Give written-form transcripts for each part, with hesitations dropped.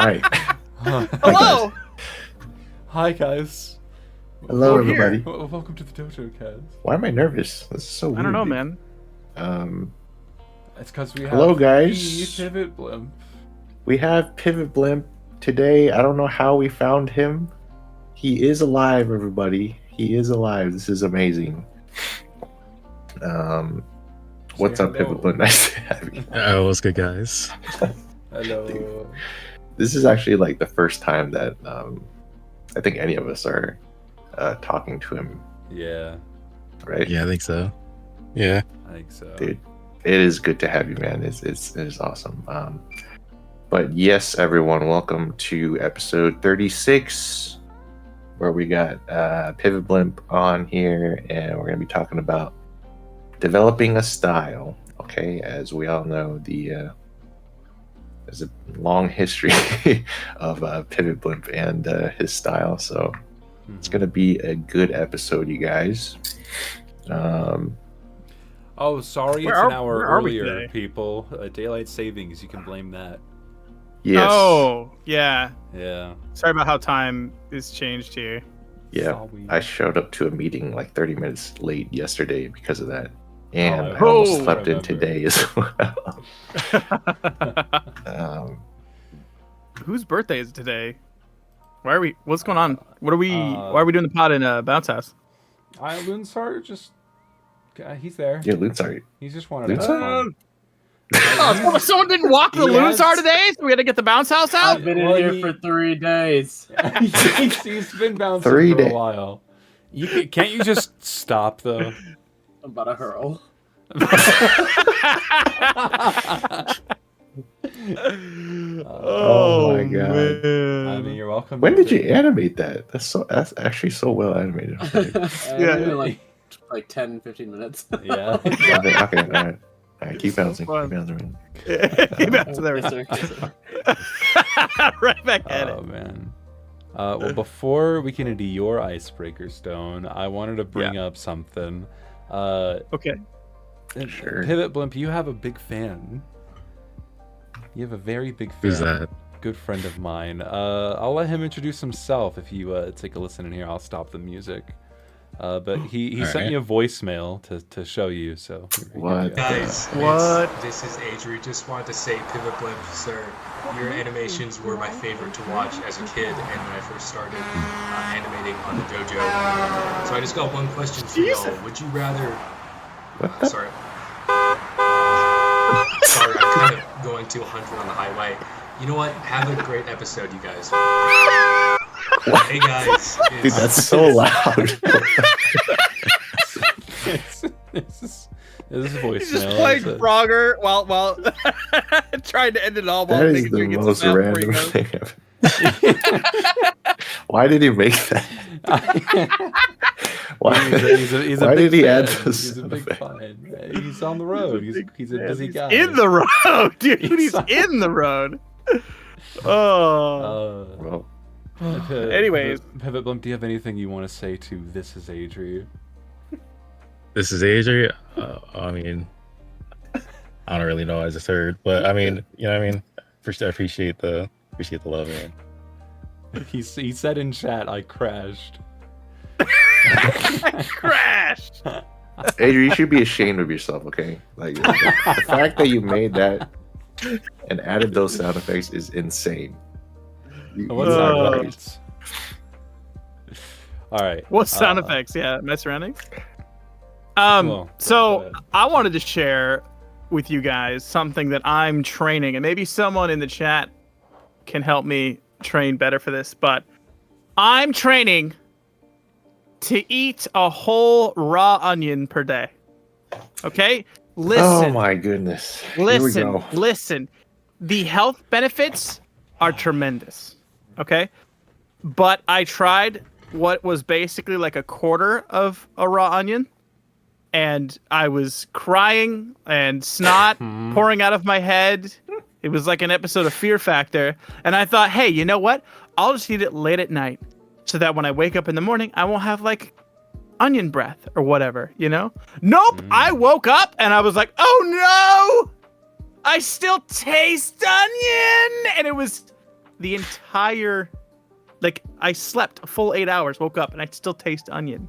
Hi. Hello. Hi guys. Hello, We're here. everybody. Welcome to the Dojocast. Why am I nervous? This is so weird. I don't know, man. It's because we have Hello, guys. PivotBlimp. We have PivotBlimp today. I don't know how we found him. He is alive, everybody. He is alive. This is amazing. What's up, hello. PivotBlimp? Nice to have you. Oh, what's good, guys? Hello. Dude. This is actually like the first time that I think any of us are talking to him, Yeah, right? Yeah, I think so. Yeah. I think so. Dude, it is good to have you, man. It is awesome. But yes, everyone, welcome to episode 36, where we got PivotBlimp on here, and we're gonna be talking about developing a style. Okay, as we all know, there's a long history of PivotBlimp and his style, so it's gonna be a good episode, you guys. Oh, sorry, Where it's are- an hour where are we earlier, today? people. Daylight savings, you can blame that. Yes. Oh, yeah. Yeah. Sorry about how time is changed here. Yeah. Sorry. I showed up to a meeting like 30 minutes late yesterday because of that. And Oh, I almost I slept in remember. today as well. Whose birthday is it today? Why are we? What's going on? What are we? why are we doing the pod in Bounce House? Lunsar just... he's there. Yeah, Luke, sorry. He just wanted to have Lunsar? fun. Oh, someone didn't walk the He has- Loonsar today, so we had to get the Bounce House out. I've been Well, in here he- for 3 days. he's been bouncing 3 for a days. while. Can't you just stop, though? I'm about to hurl. Oh my God. I mean, you're welcome. When did you animate that? That's actually so well animated. Yeah. In like 10, 15 minutes. Yeah. Okay, all right. All right, keep So bouncing. fun. Keep bouncing. Keep bouncing there. Yes, sir. Yes, sir. Right back at Oh it. man. Well, before we can do your icebreaker stone, I wanted to bring up something. Okay. Sure. PivotBlimp, you have a big fan. You have a very big fan. Who's that? Good friend of mine. I'll let him introduce himself. If you take a listen in here, I'll stop the music. But he All sent right. me a voicemail to show you. So here you What? go. Guys, What? this is Adri. Just wanted to say, PivotBlimp, sir, your animations were my favorite to watch as a kid and when I first started animating on the Dojo. So I just got one question for y'all. Would you rather... What the? Sorry. Sorry, I'm kind of going to 100 on the highway. You know what? Have a great episode, you guys. Hey, guys. Dude, that's so loud. this is voicemail. He's just playing It's a- Frogger while trying to end it all while That is making sure the he gets most his mouth before he random goes. thing ever. Why did he make that? Why, He's a why big did he add fan. those He's a sound big effects? fan. He's on the road. He's a busy guy. In the road, dude. He's He's on- in the road. Oh. Well, Anyways. PivotBlimp, do you have anything you want to say to This Is Adri? This is Adri. I mean, I don't really know as a third, but I mean, you know what I mean? First, I appreciate the love, man. He said in chat, I crashed. Crashed. Adrian, you should be ashamed of yourself, okay? Like the fact that you made that and added those sound effects is insane. What You sound are effects? All right. What sound effects? Yeah, my surroundings. Well, So I wanted to share with you guys something that I'm training, and maybe someone in the chat can help me train better for this. But I'm training to eat a whole raw onion per day. Okay, listen. Oh my goodness. Here we Listen, go. listen. The health benefits are tremendous. Okay? But I tried what was basically like a quarter of a raw onion, and I was crying and snot pouring out of my head. It was like an episode of Fear Factor. And I thought, hey, you know what? I'll just eat it late at night so that when I wake up in the morning, I won't have like onion breath or whatever, you know? Nope. I woke up and I was like, oh no, I still taste onion. And it was the entire, like, I slept a full 8 hours, woke up, and I still taste onion.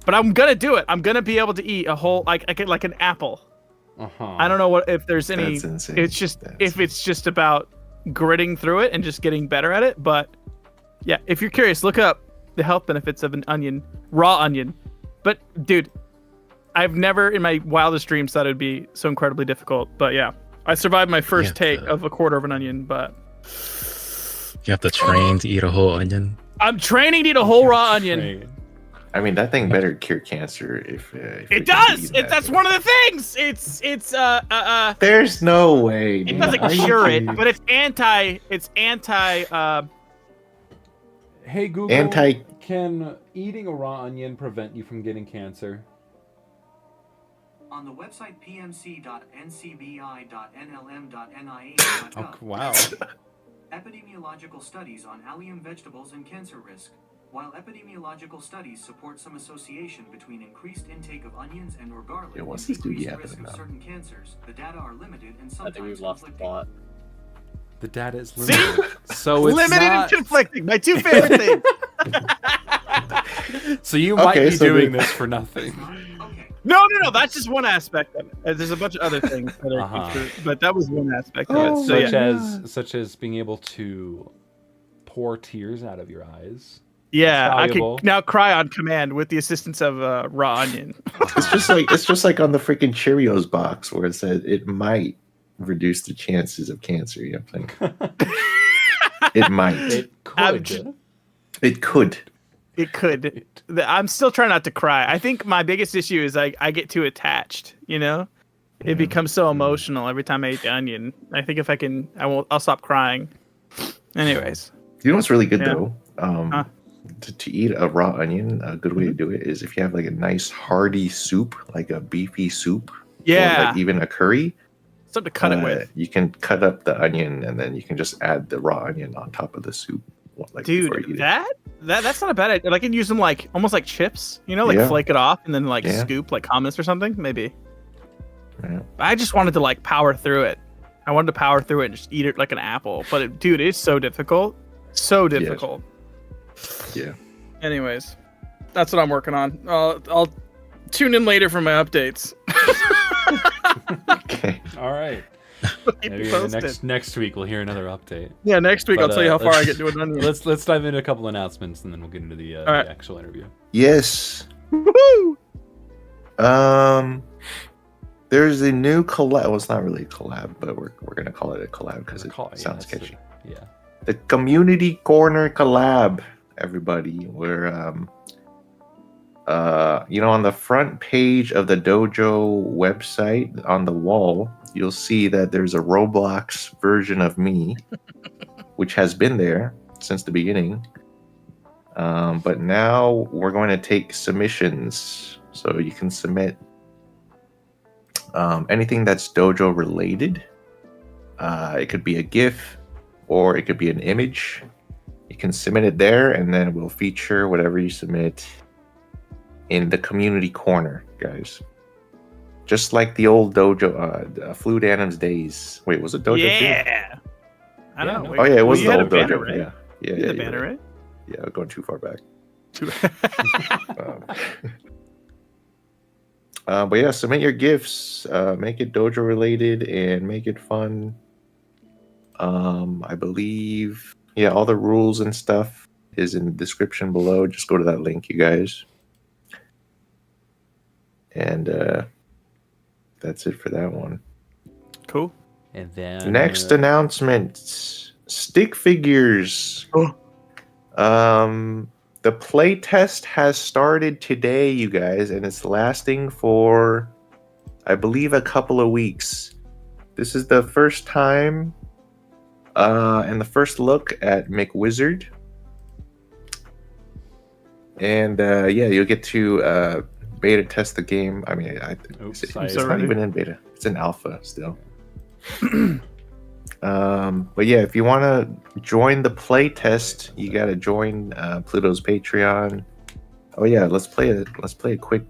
But I'm gonna do it. I'm gonna be able to eat a whole, like an apple. I don't know if there's any. That's insane. It's just it's just about gritting through it and just getting better at it. But yeah, if you're curious, look up the health benefits of an onion, raw onion. But dude, I've never in my wildest dreams thought it'd be so incredibly difficult. But yeah, I survived my first take of a quarter of an onion. But You have to train to eat a whole onion. I'm training to eat a whole raw onion. I mean, that thing better cure cancer if It does. That's one of the things. It's There's no way. It dude. doesn't Are you cure it, kidding? but it's anti. Hey Google, can eating a raw onion prevent you from getting cancer? On the website pmc.ncbi.nlm.nih.gov, Oh, wow. epidemiological studies on allium vegetables and cancer risk. While epidemiological studies support some association between increased intake of onions and or garlic Yeah, and what's this dude decreased yapping risk of about? certain cancers, the data are limited and I sometimes think we've lost the conflicting. plot. The data is See? limited. So it's limited not... and conflicting. My two favorite things. So you might Okay, be so doing the- this for nothing. Okay. No. That's just one aspect of it. There's a bunch of other things that are, Uh-huh. but that was one aspect of it. So such yeah, such as being able to pour tears out of your eyes. yeah, I valuable. can now cry on command with the assistance of raw onion. It's just like on the freaking Cheerios box where it said it might reduce the chances of cancer. You know what I'm saying? It might. It I'm could. j- It could. It could. I'm still trying not to cry. I think my biggest issue is I get too attached. You know, it becomes so emotional every time I eat the onion. I think if I can, I'll stop crying. Anyways, You know what's really good Yeah. though? Huh? To eat a raw onion, a good way to do it is if you have like a nice hearty soup, like a beefy soup, or yeah, like even a curry. something to cut it with. You can cut up the onion and then you can just add the raw onion on top of the soup. Like before you Dude, eat it. that's not a bad idea. Like, I can use them like almost like chips, you know, like Yeah. flake it off and then like Yeah. scoop like hummus or something, maybe. Yeah. I just wanted to like power through it. I wanted to power through it and just eat it like an apple. But dude, it's so difficult. So difficult. Yeah. Anyways, that's what I'm working on. I'll tune in later for my updates. Okay. All right. Keep Maybe you posted. next week we'll hear another update. Yeah, next week But, I'll tell you how far I let's- get to an onion. Let's dive into a couple announcements and then we'll get into the right. actual interview. Yes. Woo! There's a new collab. Well, it's not really a collab, but we're gonna call it a collab because it sounds that's catchy. Yeah. The Community Corner collab, everybody. Where on the front page of the Dojo website on the wall, you'll see that there's a Roblox version of me, which has been there since the beginning. But now we're going to take submissions, so you can submit anything that's Dojo related. It could be a GIF or it could be an image. You can submit it there, and then we'll feature whatever you submit in the community corner, guys. Just like the old Dojo, Fluid Adams days. Wait, was it Dojo? too? Yeah. I don't Yeah, know. Oh yeah, it was you the had old a banner, Dojo. right? Yeah, You had yeah. the you're banner, right. right? Yeah, we're going too far back. But yeah, submit your gifts. Make it Dojo related and make it fun. I believe, yeah, all the rules and stuff is in the description below. Just go to that link, you guys. And that's it for that one. Cool. And then Next announcement: stick figures. The play test has started today, you guys, and it's lasting for, I believe, a couple of weeks. This is the first time and the first look at McWizard. And yeah, you'll get to beta test the game. I mean, Oops, it's I'm so not ready. even in beta; it's in alpha still. But yeah, if you want to join the play test, you got to join Pluto's Patreon. Oh yeah, let's play a quick.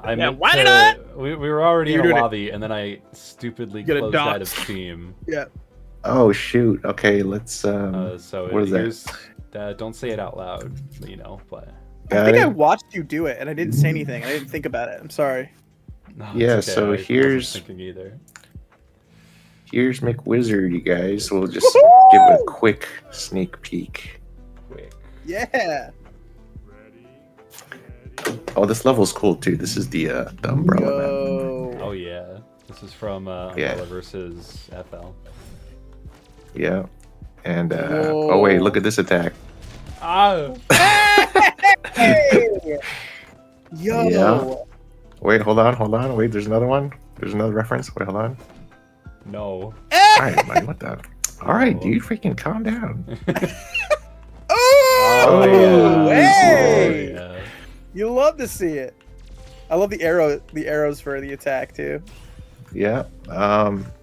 I Yeah, meant why to- did I- We were already You're in a doing it. lobby, and then I stupidly Get a closed out dox. of Steam. Yeah. Oh shoot. Okay, let's So what is that? here's don't say it out loud, you know, but I Got think I it. watched you do it, and I didn't say anything. I didn't think about it. I'm sorry. no, Yeah, it's okay. so I wasn't here's thinking either. here's McWizard, you guys. We'll just give a quick sneak peek. Quick. Yeah. Oh, this level's cool too. This is the umbrella map. Yo. Oh yeah, this is from Yeah. Umbrella versus FL. Yeah. And oh wait, look at this attack. Ah, Hey! Yo. Yeah. Wait, hold on. Wait, there's another one. There's another reference. Wait, hold on. no. Alright, man, what the? Alright, dude, freaking calm down. Oh, Oh, hey! yeah. You love to see it. I love the arrows for the attack too. Yeah.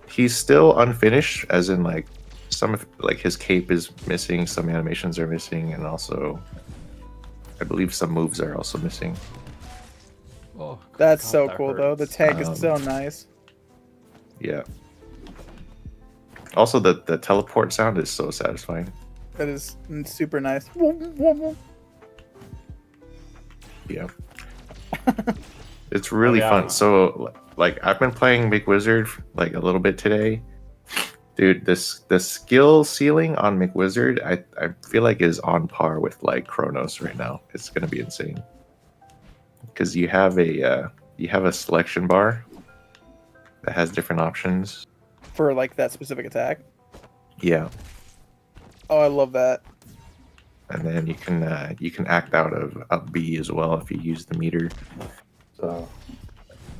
He's still unfinished, as in like some of like his cape is missing, some animations are missing, and also I believe some moves are also missing. Oh, That's God, so that cool though. The hurts. tag is so nice. Yeah. Also the teleport sound is so satisfying. That is super nice. Yeah. It's really yeah. fun. So like I've been playing McWizard like a little bit today. Dude, the skill ceiling on McWizard I feel like is on par with like Chronos right now. It's gonna be insane. Because you have a selection bar that has different options. For like that specific attack. Yeah. Oh, I love that. And then you can act out of up B as well if you use the meter. So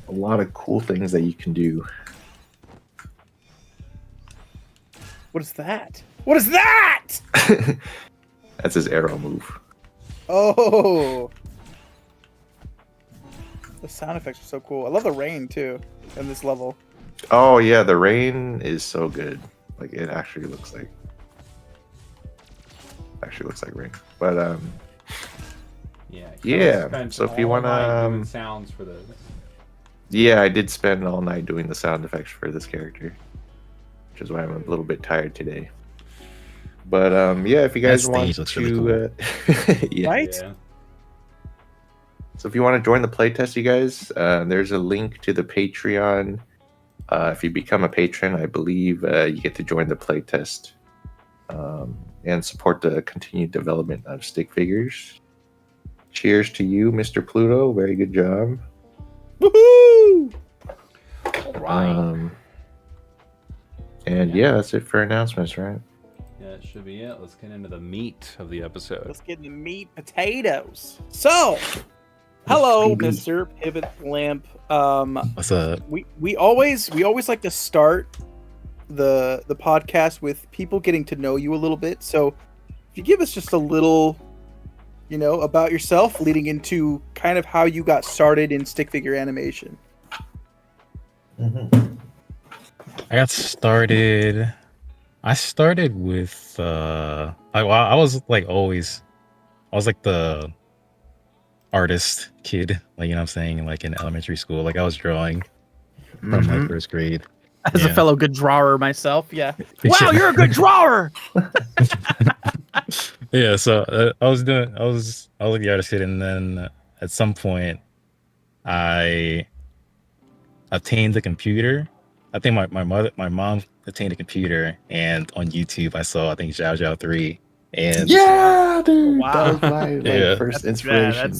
a lot of cool things that you can do. What is that? What is that? That's his arrow move. Oh. The sound effects are so cool. I love the rain too in this level. Oh yeah, the rain is so good. Like it actually looks like rain. But Yeah. Yeah, spent so if you all wanna, night doing sounds for this. yeah, I did spend all night doing the sound effects for this character, which is why I'm a little bit tired today. But yeah, if you guys That want stage looks to, really yeah. Right? Yeah. So if you want to join the playtest, you guys, there's a link to the Patreon. If you become a patron, I believe you get to join the playtest and support the continued development of stick figures. Cheers to you, Mr. Pluto. Very good job. Woohoo! All right. And yeah, that's it for announcements, right? Yeah, it should be it. Let's get into the meat of the episode. Let's get the meat potatoes. So, hello, baby. Mr. PivotBlimp. What's up? We always like to start the podcast with people getting to know you a little bit. So, if you give us just a little, about yourself, leading into kind of how you got started in stick figure animation. I started with I was like always, I was like the artist kid, like, you know what I'm saying, like in elementary school, like I was drawing from like first grade. As Yeah. a fellow good drawer myself, yeah. Yeah. Wow, you're a good drawer. Yeah, so I was like the artist kid, and then at some point I obtained a computer. I think my mom obtained a computer, and on YouTube I saw, I think, Zhao 3, and Yeah, dude. Wow. That was my Yeah. first Yeah, inspiration.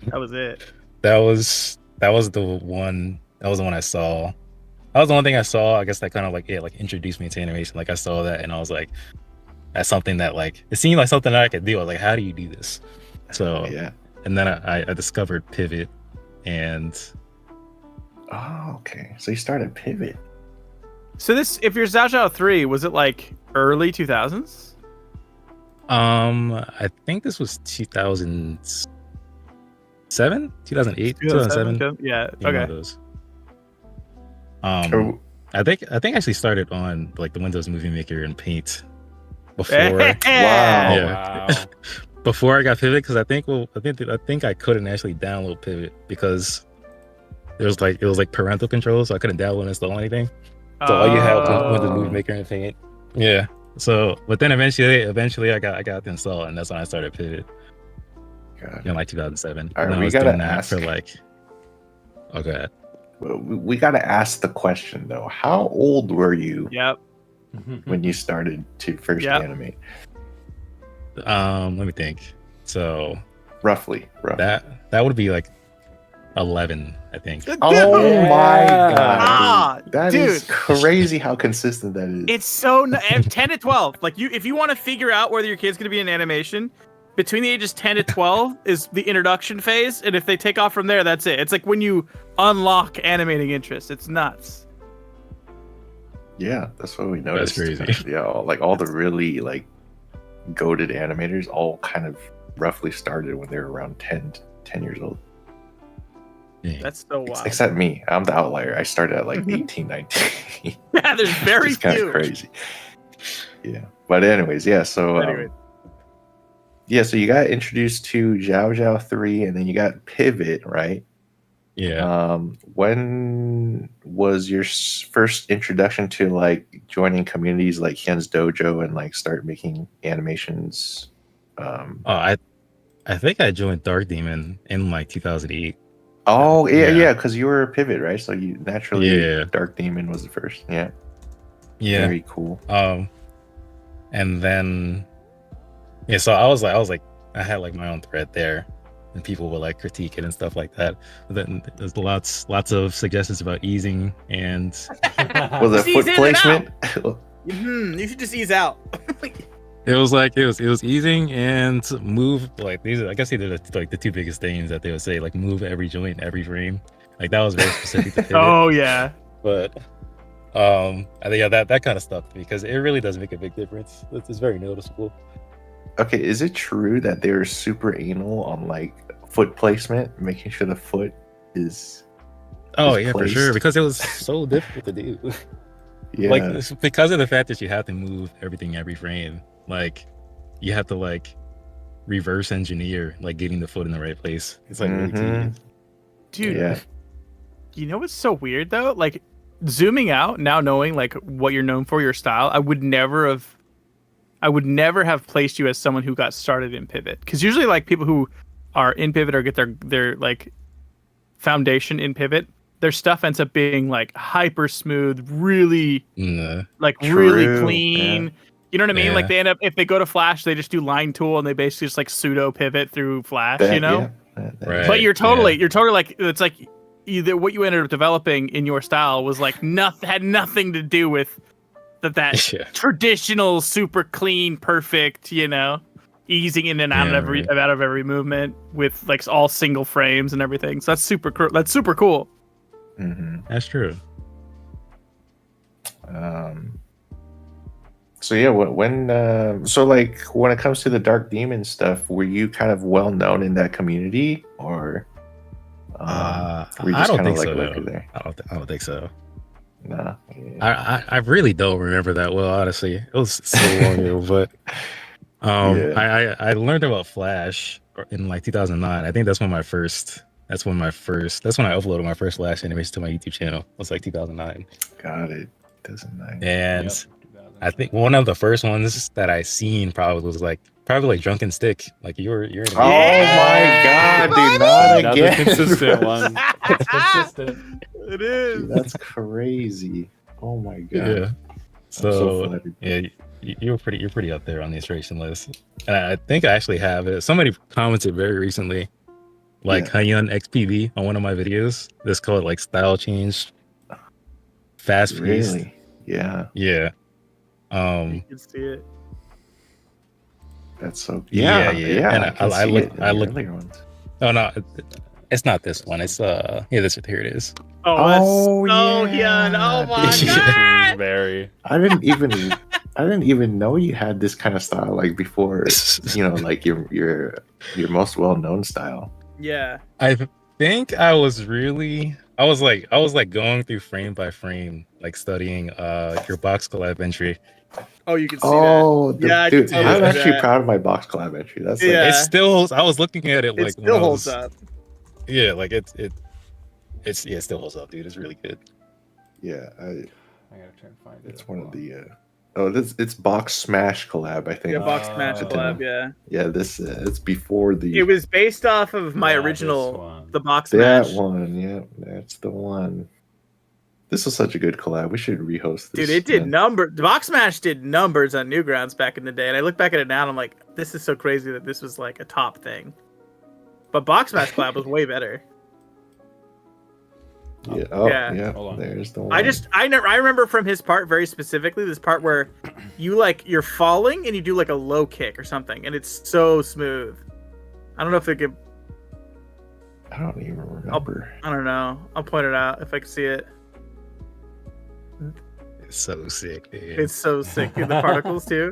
that was it. that was the one I saw. That was the one thing I saw, I guess, that kind of like introduced me to animation. Like I saw that and I was like, that's something that like it seemed like something that I could do. I was like, how do you do this? So Yeah. and then I discovered Pivot, and Oh, okay. So you started Pivot. So this, if you're Zhao 3, was it like early 2000s? I think this was 2007, 2008, 2007. Yeah. One of Okay. those. Oh, I think I actually started on like the Windows Movie Maker and Paint before Wow. Yeah. Wow. before I got Pivot, because I think I couldn't actually download Pivot because it was like parental control, so I couldn't download and install anything. So all you had was Windows Movie Maker and Paint. Yeah. So, but then eventually I got the install, and that's when I started Pivot God. in like 2007. All right, and I we was gotta doing that ask. for like. Okay. We got to ask the question though. How old were you Yep. when you started to first Yep. animate? Let me think. So Roughly. that would be like 11, I think. Oh Dude, my Yeah. god, dude. That is Dude. crazy how consistent that is. it's so 10 to 12. Like if you want to figure out whether your kid's gonna be in animation, between the ages 10 to 12 is the introduction phase, and if they take off from there, that's it. It's like when you unlock animating interest. It's nuts. Yeah, that's what we noticed. crazy. Yeah, all the really like goated animators all kind of roughly started when they were around 10 years old. Yeah. That's so wild. Except me. I'm the outlier. I started at like 18, 19. Yeah, there's very It's kind few. of crazy. Yeah. But anyways, yeah, so Anyway. yeah, so you got introduced to Zhao Zhao 3 and then you got Pivot, right? Yeah. When was your first introduction to like joining communities like Hyun's Dojo and like start making animations? I think I joined Dark Demon in like 2008. Oh Yeah. yeah, because you were a Pivot, right? So you naturally Yeah. Dark Demon was the first. Yeah. Yeah. Very cool. And then yeah, so I was like I had like my own thread there, and people would like critique it and stuff like that. But then there's lots of suggestions about easing and Was it Just foot ease in and placement? You should just ease out. it was like it was easing and move, like these I guess they did like the two biggest things that they would say, like move every joint, every frame. Like that was very specific to Pivot. Oh yeah. But I think yeah, that kind of stuff, because it really does make a big difference. It's very noticeable. Okay, is it true that they're super anal on like foot placement, making sure the foot is Oh is yeah, for sure, placed? because it was so difficult to do. Yeah. Like it's because of the fact that you have to move everything every frame. Like you have to like reverse engineer like getting the foot in the right place. It's like really Mhm. tedious. Dude, Yeah. you know what's so weird though? Like zooming out, now knowing like what you're known for, your style, I would never have placed you as someone who got started in Pivot. Because usually like people who are in Pivot or get their like foundation in Pivot, their stuff ends up being like hyper smooth, really like really True, clean. yeah. You know what I mean? Yeah. Like they end up, if they go to Flash, they just do line tool and they basically just like pseudo pivot through Flash, That- you know? yeah, that- Right. But you're totally like, it's like either what you ended up developing in your style was like had nothing to do with that Yeah. traditional super clean, perfect, you know, easing in and out Yeah, of every movement with like all single frames and everything. So that's super cool. Mhm. That's true. So yeah, so like when it comes to the Dark Demon stuff, were you kind of well known in that community, or were you I just don't kind of think like so. lurker Though. there? I don't think so. Nah. Yeah. I really don't remember that well, honestly. It was so long ago, but Yeah. I learned about Flash in like 2009. I think that's when I uploaded my first Flash animation to my YouTube channel. It was like 2009. Got it. Doesn't matter. And Yep. I think one of the first ones that I seen probably was like Drunken Stick. Like you're in Oh my god, dude! Not Another again. consistent one. It's consistent. It is. Dude, that's crazy. Oh my god. Yeah. I'm so So flattered. yeah, you're pretty up there on the inspiration list. And I think I actually have it. Somebody commented very recently, like Hyun XPV on one of my videos. This called like style change, fast paced. Really? Yeah. Yeah. You can see it. That's so. Yeah, Yeah. yeah. Yeah. And I can I see look- it in I the look- earlier ones. Oh no, it's not this one. It's here it is. Oh, that's Oh, so yeah. Hyun. Oh my Yeah. god. Very. I didn't even know you had this kind of style like before. You know, like your most well known style. Yeah. I think I was like going through frame by frame, like studying your box collab entry. Oh, you can see Yeah, I can dude, totally I'm see actually that. proud of my box collab entry. That's like, Yeah. It still holds. I was looking at it It like still when I holds was- up. Yeah, like it still holds up, dude. It's really good. yeah, I gotta try and find it. it's one of the Oh, it's Box Smash collab, I think. Yeah, Box Smash Oh. collab. Yeah, Yeah, this it's before the it was based off of my Yeah, original, this one. the Box that Smash. one. Yeah, that's the one. This was such a good collab. We should rehost this. Dude, it did man. numbers. Box Smash did numbers on Newgrounds back in the day, and I look back at it now and I'm like, this is so crazy that this was like a top thing. But Box Smash collab was way better. Yeah. Oh, Yeah. yeah. Hold on. There's the one. I remember from his part very specifically this part where you're falling and you do like a low kick or something, and it's so smooth. I don't know if they could. I don't even remember. I don't know. I'll point it out if I can see it. It's so sick, dude. It's so sick. Dude, the particles too.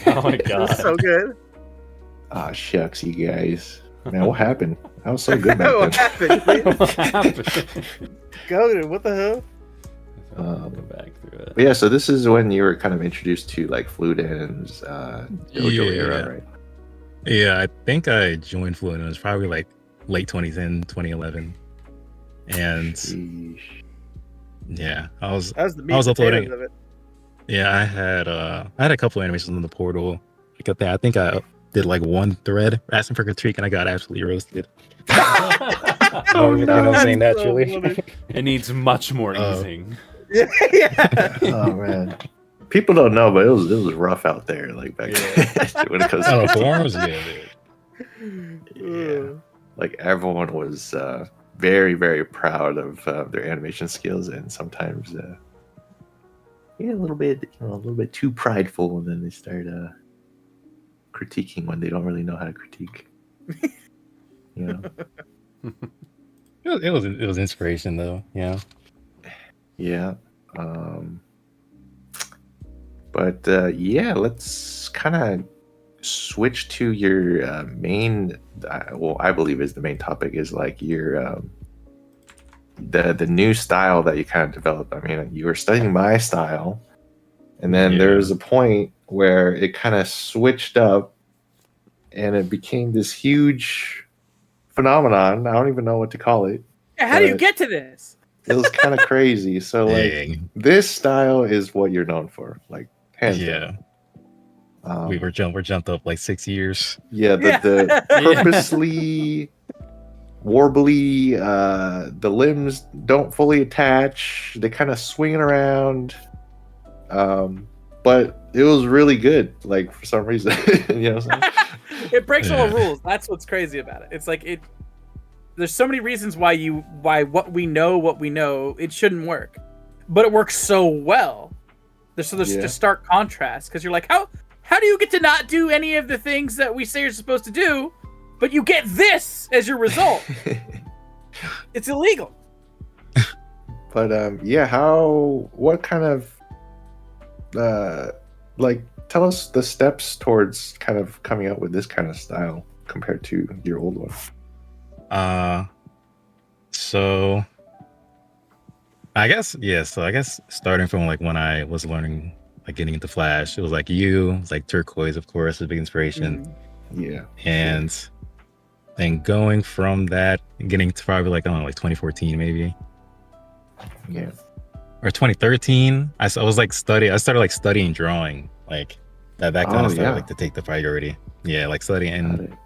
Oh my It god. was so good. Ah, shucks, you guys. Man, what happened? I was so good back What then. happened? What happened? Go, dude. What the hell? Go back through it. But yeah, so this is when you were kind of introduced to like Fluid End's Dojo era, right? Yeah, I think I joined Fluid. It was probably like late 2010, 2011. And Sheesh. yeah, I was That was the meat I was and potatoes uploading. of it. Yeah, I had a couple animations on the portal. I think I did like one thread asking for critique, and I got absolutely roasted. Oh, you know what I'm no, saying? that's so Naturally. funny. It needs much more Oh. easing. Yeah. Oh man, people don't know, but it was rough out there, like back when it comes Oh, to forums, yeah, dude. yeah. Like everyone was very very proud of their animation skills, and sometimes a little bit too prideful, and then they start critiquing when they don't really know how to critique. You know. It was inspiration though, yeah. Yeah. But yeah, let's kind of switch to your main. Well, I believe is the main topic is like your the new style that you kind of developed. I mean, you were studying my style, and then Yeah. there was a point where it kind of switched up, and it became this huge phenomenon. I don't even know what to call it. How do you But- get to this? It was kind of crazy. So like. Dang. This style is what you're known for, like hands Yeah. down. We're jumped up like 6 years. Yeah, the purposely warbly, the limbs don't fully attach. They kind of swinging around, but it was really good. Like for some reason, you know. What I'm saying? It breaks all the Yeah. rules. That's what's crazy about it. It's like it. There's so many reasons why what we know it shouldn't work, but it works so well. There's Yeah. a stark contrast because you're like, how do you get to not do any of the things that we say you're supposed to do, but you get this as your result? It's illegal. But yeah, what kind of like tell us the steps towards kind of coming up with this kind of style compared to your old one. So I guess starting from like when I was learning, like getting into Flash, it was like it's like Turquoise, of course, a big inspiration. Yeah. And then going from that, getting to probably like, I don't know, like 2014 maybe, Yeah. or 2013, I started like studying drawing, like that kind Oh, of started yeah. like to take the priority. Yeah, like studying Got and it.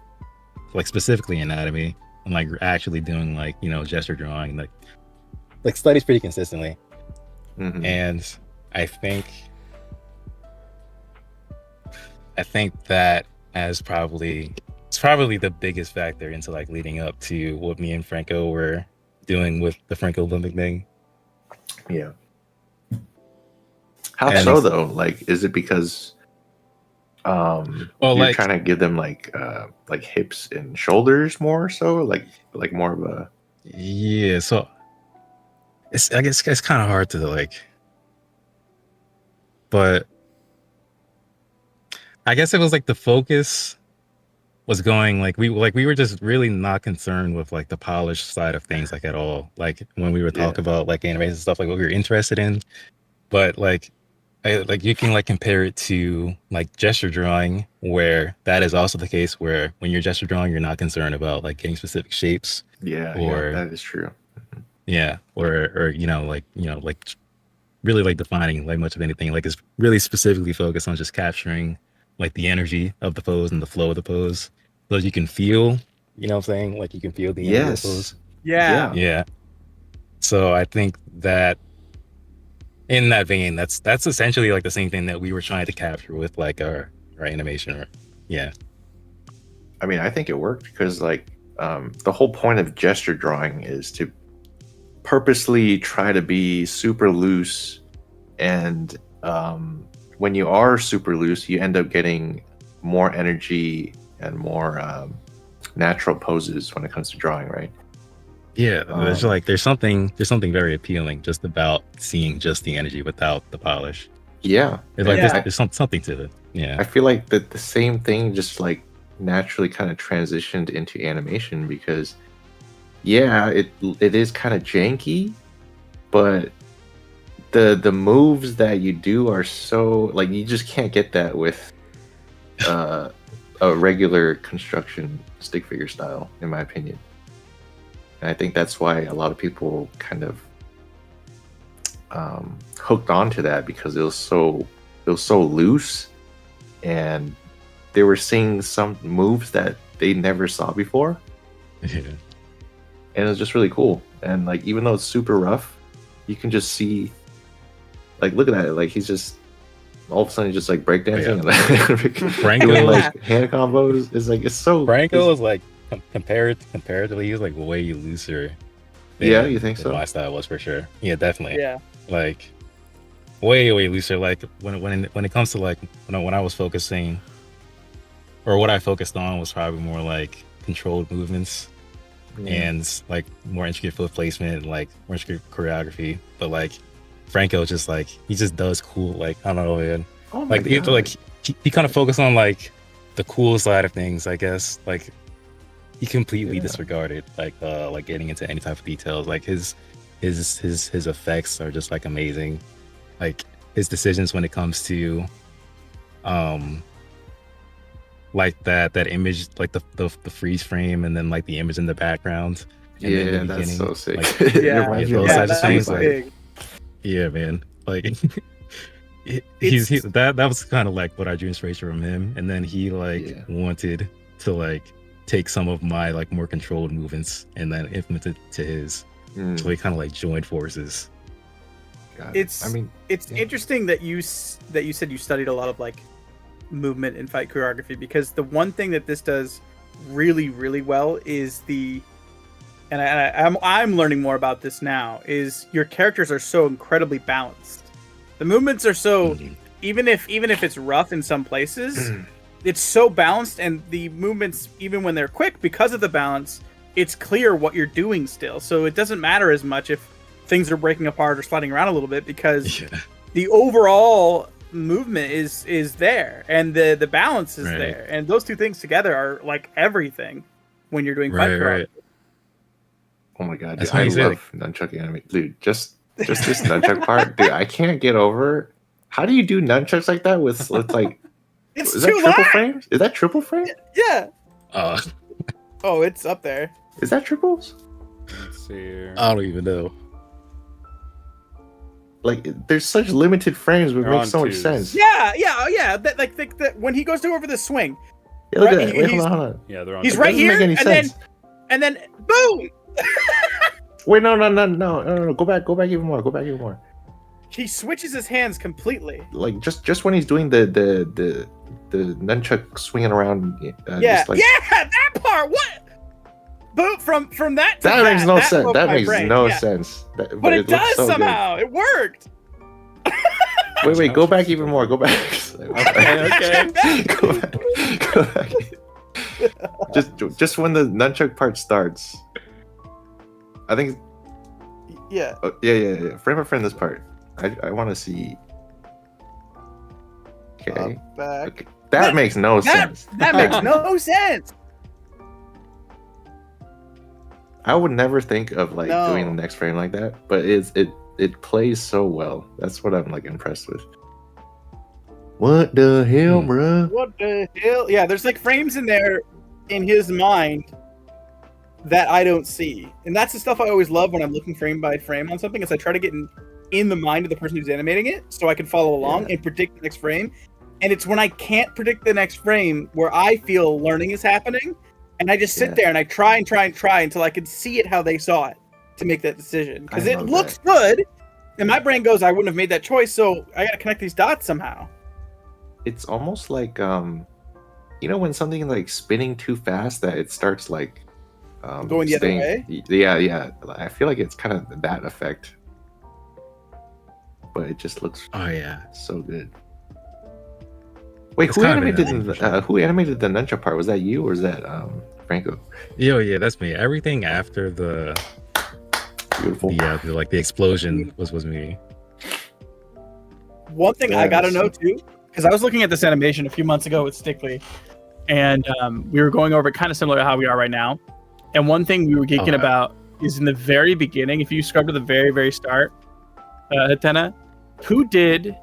like specifically anatomy, and like actually doing like, gesture drawing, like studies pretty consistently. Mhm. And I think that it's probably the biggest factor into like leading up to what me and Franco were doing with the Franco Olympic thing. Yeah. How And- so though? Like, is it because Well, you're like- trying to give them like hips and shoulders more so? Like more of a Yeah, so I guess it's kind of hard to like, but I guess it was like the focus was going like we were just really not concerned with like the polished side of things like at all. Like when we would talk Yeah. about like animation stuff, like what we were interested in, but like you can like compare it to like gesture drawing, where that is also the case, where when you're gesture drawing, you're not concerned about like getting specific shapes. yeah, Or- that is true. Yeah, or like really like defining like much of anything. Like it's really specifically focused on just capturing like the energy of the pose and the flow of the pose, so you can feel. You know what I'm saying? Like you can feel the energy of the pose. Yeah. Yeah. So I think that in that vein, that's essentially like the same thing that we were trying to capture with like our animation. Yeah. I mean, I think it worked because like the whole point of gesture drawing is to purposely try to be super loose, and when you are super loose, you end up getting more energy and more natural poses when it comes to drawing, right? Yeah, there's something very appealing just about seeing just the energy without the polish. Yeah, It's like Yeah. there's something to it. Yeah. I feel like the same thing just like naturally kind of transitioned into animation because yeah, it is kind of janky, but the moves that you do are so like you just can't get that with a regular construction stick figure style, in my opinion. And I think that's why a lot of people kind of hooked onto that because it was so loose, and they were seeing some moves that they never saw before, Yeah. and it was just really cool. And like even though it's super rough, you can just see, like, look at that, like he's just all of a sudden just like breakdancing and Franco, doing like hand combos. It's like it's so Franco is like comparatively, he was like way looser. Yeah, you think than so? My style was for sure. Yeah, definitely. Yeah. Like way looser. Like when it comes to like when I was focusing, or what I focused on was probably more like controlled movements and like more intricate foot placement and like more intricate choreography. But like Franco just like he just does cool, like I don't know, man. Oh my Like he, God. like he kind of focused on like the cool side of things, I guess. Like he completely disregarded like getting into any type of details. Like his effects are just like amazing. Like his decisions when it comes to like that image, like the freeze frame and then like the image in the background. And then Yeah, the that's beginning, so sick. like, It Yeah. reminds me those of types of that things, was like, big. yeah, man. Like It's- that was kind of like what I drew inspiration from him, and then he like wanted to like take some of my like more controlled movements and then implement it to his. So we kind of like joined forces. God. It's I mean, it's interesting that you said you studied a lot of like movement and fight choreography, because the one thing that this does really well is I'm learning more about this now, is your characters are so incredibly balanced. The movements are so even if it's rough in some places, it's so balanced, and the movements, even when they're quick, because of the balance, it's clear what you're doing still. So it doesn't matter as much if things are breaking apart or sliding around a little bit, because the overall movement is there, and the balance is there, and those two things together are like everything when you're doing fight choreography. Oh my God, That's dude, I what he love nunchuck anime, dude. Just this nunchuck part, dude. I can't get over. How do you do nunchucks like that with like? It's is that too triple loud! frames? Is that triple frame? Yeah. Oh, It's up there. Is that triples? Let's see here. I don't even know. Like, there's such limited frames, but it They're makes on so much twos. sense. Yeah. That when he goes to over the swing, Yeah, look Right, at that. Wait, he's- hold on. Yeah, they're on. he's It right doesn't make here, any sense. and then boom, Wait, no. Go back even more. Go back even more. he switches his hands completely. Like just when he's doing the nunchuck swinging around. Yeah, Just like, that part. What? Boom, from that to that makes no that sense. broke That my makes brain. no Yeah. sense. But it looks does so good. somehow. It worked. Wait, go back even more. Go back. Okay. Go back. Just when the nunchuck part starts. I think. Yeah. Oh, yeah. Frame by frame this part. I want to see. Okay. Back. Okay. That makes no sense. That makes no sense. I would never think of like No. doing the next frame like that, but it plays so well. That's what I'm like impressed with. What the hell, bruh? What the hell? Yeah, there's like frames in there in his mind that I don't see, and that's the stuff I always love when I'm looking frame by frame on something. Is I try to get in the mind of the person who's animating it, so I can follow along and predict the next frame. And it's when I can't predict the next frame where I feel learning is happening, and I just sit there and I try until I can see it how they saw it to make that decision, because it looks good, and my brain goes, I wouldn't have made that choice, so I gotta connect these dots somehow. It's almost like you know, when something like spinning too fast that it starts like going the other way. Yeah. I feel like it's kind of that effect, but it just looks so good. Wait, who animated the nunchuck part? Was that you or was that Franco? Yeah, that's me. Everything after the beautiful, the explosion was me. One thing I gotta know too, because I was looking at this animation a few months ago with Stickley, and we were going over it kind of similar to how we are right now. And one thing we were geeking about is in the very beginning, if you scrub to the very, very start, Hatena, who did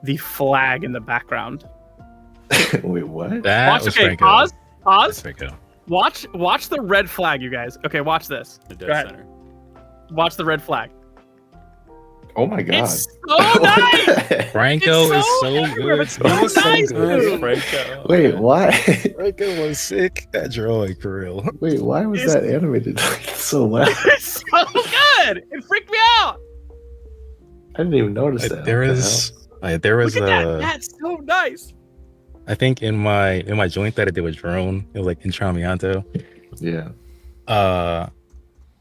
the flag in the background? Wait, what? That was Franco. Pause. That's Franco. Watch the red flag, you guys. Okay, watch this. The Go dead ahead. center. Watch the red flag. Oh my god. It's so nice. Franco It's is so so everywhere. good. It's so nice, dude. Franco. Wait, why? Franco was sick. That drawing for real. Wait, why was that animated like so well? It's so good. It freaked me out. I didn't even notice that. There was Look at that. That's so nice. I think in my joint that I did with drone, it was like in Tramianto. Yeah. I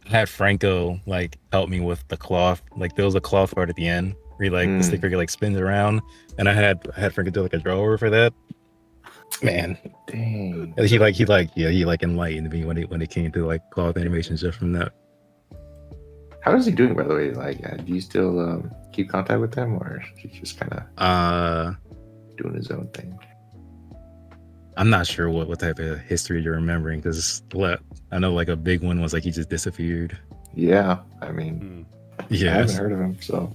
had Franco like help me with the cloth. Like there was a cloth part at the end where the stick figure like spins around, and I had Franco do like a drawer for that. Man, dang. He enlightened me when it came to like cloth animations just from that. How is he doing, by the way? Like, do you still keep contact with him, or is he just kind of doing his own thing? I'm not sure what type of history you're remembering, because I know like a big one was like he just disappeared. Yeah, I mean, I haven't heard of him, so.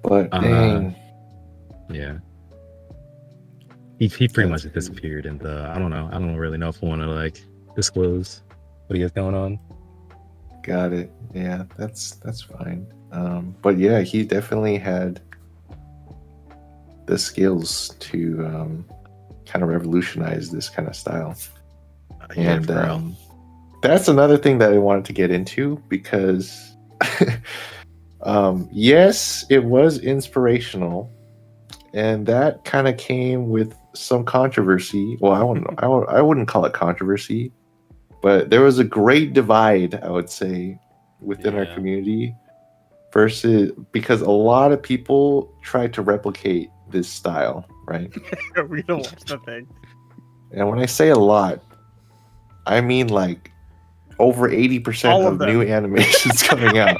But dang. Yeah. He pretty much disappeared, and I don't really know if I want to like disclose what he has going on. Got it. Yeah, that's fine. But yeah, he definitely had the skills to kind of revolutionize this kind of style. And that's another thing that I wanted to get into, because yes, it was inspirational, and that kind of came with some controversy. Well, I wouldn't call it controversy, but there was a great divide, I would say, within our community, because a lot of people tried to replicate this style, right? We don't watch the thing. And when I say a lot, I mean like over 80% of new animations coming out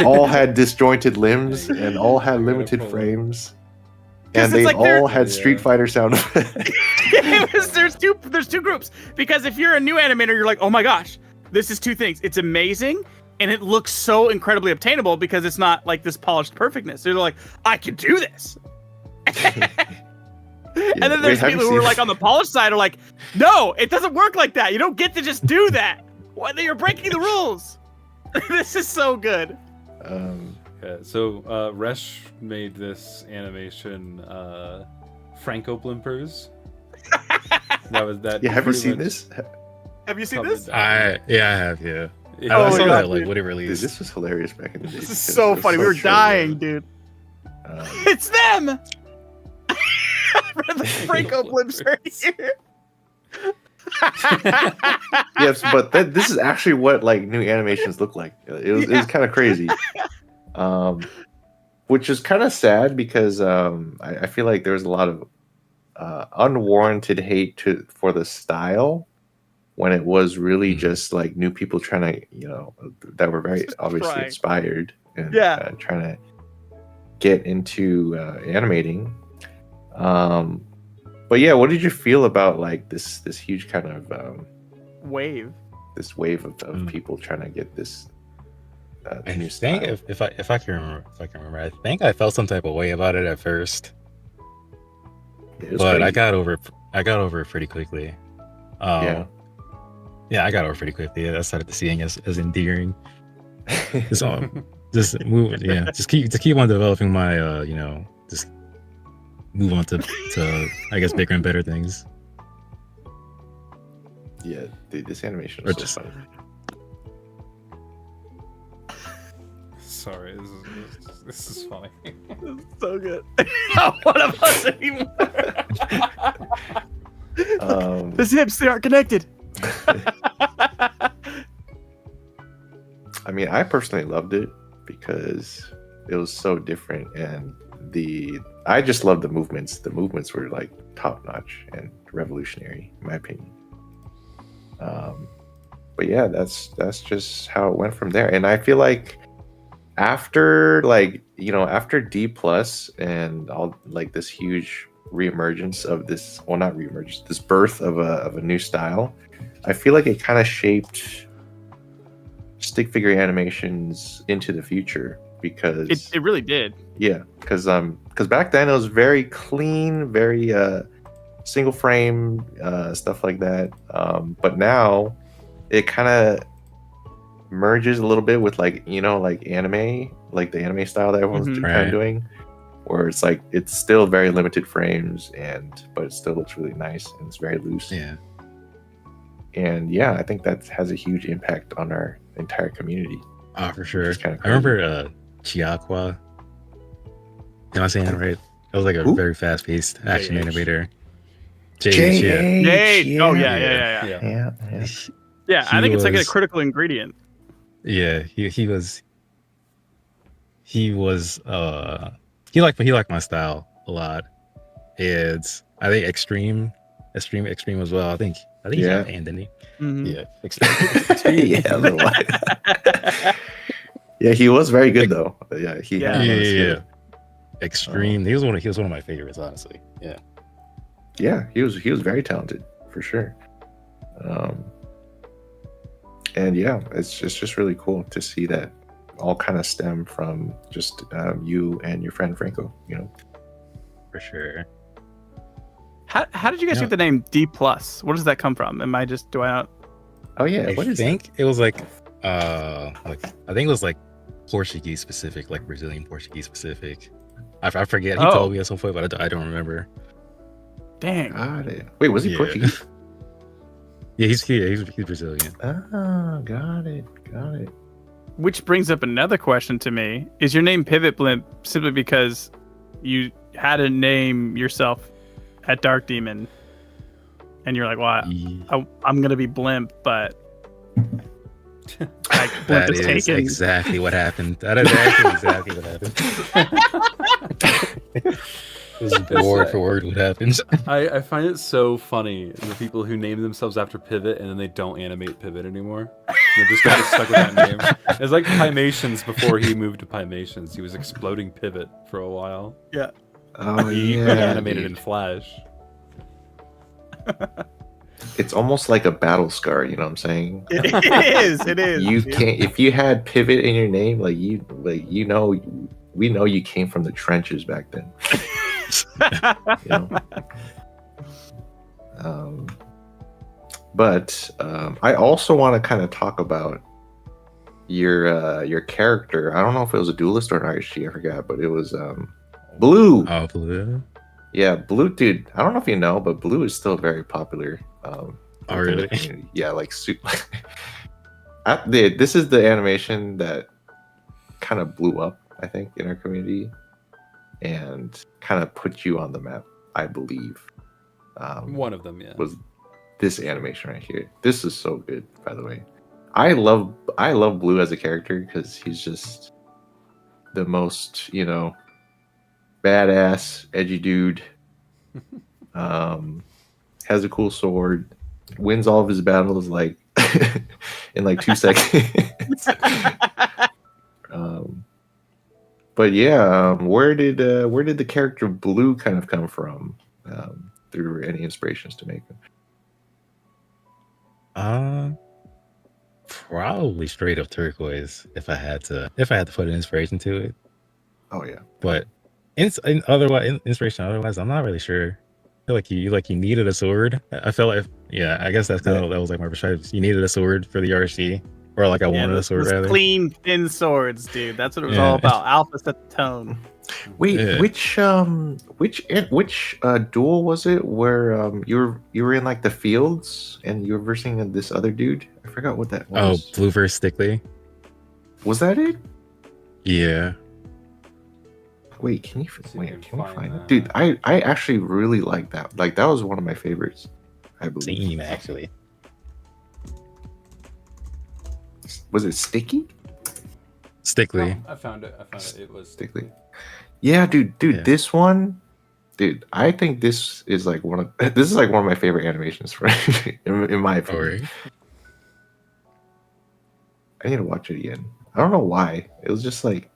all had disjointed limbs and all had limited frames, and they like all had Street Fighter sound effects. There's two groups, because if you're a new animator, you're like, oh my gosh, this is two things. It's amazing, and it looks so incredibly obtainable because it's not like this polished perfectness. So you're like, I can do this. And then there's people who are like on the polished side are like, no, it doesn't work like that. You don't get to just do that. You're breaking the rules. This is so good. So Resh made this animation, Franco Blimpers. That was that. Yeah, have you seen this? Have you seen this? I have, yeah. Oh, I saw that dude. like when it released. Dude, this was hilarious back in the day. This is so funny. We were dying, dude. It's them. The Franco blimps are here. Yes, but this is actually what like new animations look like. It was kind of crazy, which is kind of sad, because I feel like there's a lot of unwarranted hate for the style, when it was really just like new people trying to, that were very obviously inspired and trying to get into animating. But yeah, what did you feel about like this huge kind of wave of people trying to get this new style? If I can remember, I think I felt some type of way about it at first, but crazy. I got over it pretty quickly. I got over it pretty quickly. I started seeing as endearing. So just move. Yeah, just keep on developing my. Just move on to I guess bigger and better things. Yeah, dude, this animation Or is so just- funny. Sorry, this is funny. So good. One of us anymore. His hips, they aren't connected. I mean, I personally loved it because it was so different, and I just love the movements. The movements were like top notch and revolutionary, in my opinion. But yeah, that's just how it went from there. And I feel like after after D plus and all like this huge reemergence of this, well, not reemergence, this birth of a new style, I feel like it kind of shaped stick figure animations into the future, because It really did. yeah, because back then it was very clean, very single frame stuff like that, but now it kind of merges a little bit with like anime, like the anime style that everyone's Mhm. kind Right. of doing, where it's like it's still very limited frames, but it still looks really nice and it's very loose. Yeah. And yeah, I think that has a huge impact on our entire community. Oh, for sure. is kinda I remember Chiakwa. Am I saying that right? It was like a Who? very fast-paced action JH. animator. JH, yeah. Yay! Oh yeah. Yeah. Yeah. Yeah, I He think it's like a was- critical ingredient. Yeah, he was he liked my style a lot. It's I think extreme as well. I think he's Yeah. Japan, didn't he? Mhm. Yeah, extreme. Yeah, a little while. Yeah, he was very good though. Yeah, he Yeah. had a lot of skill. Yeah. Extreme. He was one of my favorites, honestly. Yeah. Yeah, he was very talented for sure. And yeah, it's just really cool to see that all kind of stem from just you and your friend Franco. For sure. How did you guys Yeah. get the name D plus? Where does that come from? Do I not? Oh yeah, I what is think it was like I think it was like Portuguese specific, like Brazilian Portuguese specific. I forget. He Oh. told me at some point, but I don't remember. Dang. Got it. Wait, was he Yeah. Portuguese? Yeah, he's Brazilian. Ah, got it. Which brings up another question to me: is your name PivotBlimp simply because you had to name yourself at Dark Demon, and you're like, "Well, I'm gonna be Blimp," but like, Blimp That is is taken. exactly what happened. That is actually exactly what happened. This is word for word what happened. I find it so funny, the people who name themselves after Pivot and then they don't animate Pivot anymore. They're just kind of stuck with that name. It's like Pymations before he moved to Pymations. He was exploding Pivot for a while. Oh He yeah, animated dude. in Flash. It's almost like a battle scar. You know what I'm saying? It is. It is. You Yeah. can't, if you had pivot in your name, we know you came from the trenches back then. You know? But I also want to kind of talk about your character. I don't know if it was a duelist or an RSG, I forgot, but it was Blue. Oh, Blue. Yeah, Blue, dude. I don't know if you know, but Blue is still very popular. Oh, within the really? community. Yeah, like this is the animation that kind of blew up, I think, in our community, and kind of put you on the map, I believe. One of them, yeah. Was this animation right here? This is so good, by the way. I love Blue as a character because he's just the most, badass, edgy dude. Has a cool sword, wins all of his battles like in like 2 seconds. But yeah, where did the character Blue kind of come from? Through any inspirations to make him? Probably straight up turquoise if I had to put an inspiration to it. Oh yeah. But inspiration otherwise, I'm not really sure. I feel like you needed a sword. I felt like, yeah, I guess that was like my perspective. You needed a sword for the RC, or like I Yeah, wanted a sword those rather. clean, thin swords, dude. That's what it was Yeah. all about. Alpha set the tone. Wait, Yeah. which duel was it where you were in like the fields and you were versing this other dude? I forgot what that Oh, was. Blue versus Stickley. Was that it? Yeah. Wait, can you See if I wait? can Can we find find it, that. dude? I actually really like that. Like that was one of my favorites. I believe. Same actually. Was it Sticky? Stickley. I found it. It was Sticky. Yeah, dude. Yeah. This one, dude. I think this is like one of my favorite animations for in my opinion. Alright. I need to watch it again. I don't know why. It was just like,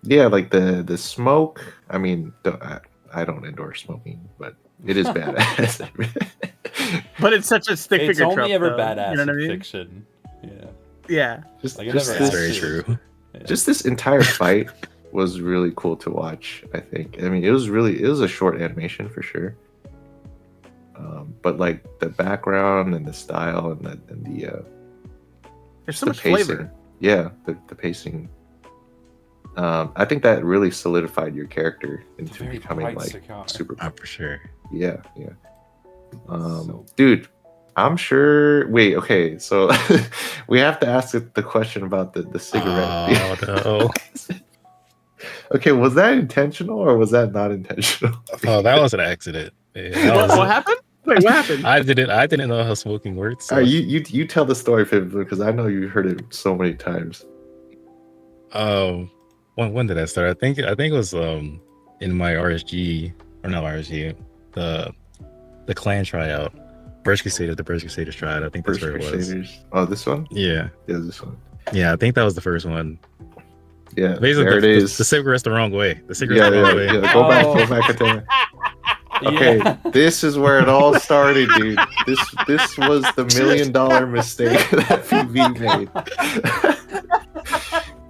yeah, like the smoke. I mean, I don't endorse smoking, but it is badass. But it's such a stick It's figure only trope, ever though. badass You know what I in mean? fiction. Yeah. Yeah. just, Like, it just never That's this, very actually- true. Yeah. just this entire fight was really cool to watch. I think. I mean, it was a short animation for sure. But like the background and the style and the There's so the much pacing. flavor. Yeah, the pacing. I think that really solidified your character It's into very becoming bright like cigar. super. For sure. Yeah, yeah. So- Dude, I'm sure. Wait, okay, so we have to ask the question about the cigarette. Oh no. Okay, was that intentional or was that not intentional? Oh, that was an accident. Yeah, that was What happened? Wait, what happened? I didn't know how smoking works. So, You tell the story, Fib, because I know you heard it so many times. when did I start? I think it was in my RSG, or not RSG, the clan tryout. The Burst Crusaders tryout. I think that's First where it was. Crusaders. Oh, this one? Yeah. Yeah, this one. Yeah, I think that was the first one. Yeah, Basically, there it is. the cigarette's the wrong way. The cigarette's Yeah, the wrong yeah, way. yeah. Oh. Go back a time. Okay, Yeah. this is where it all started, dude. This was the $1 million mistake that PV made.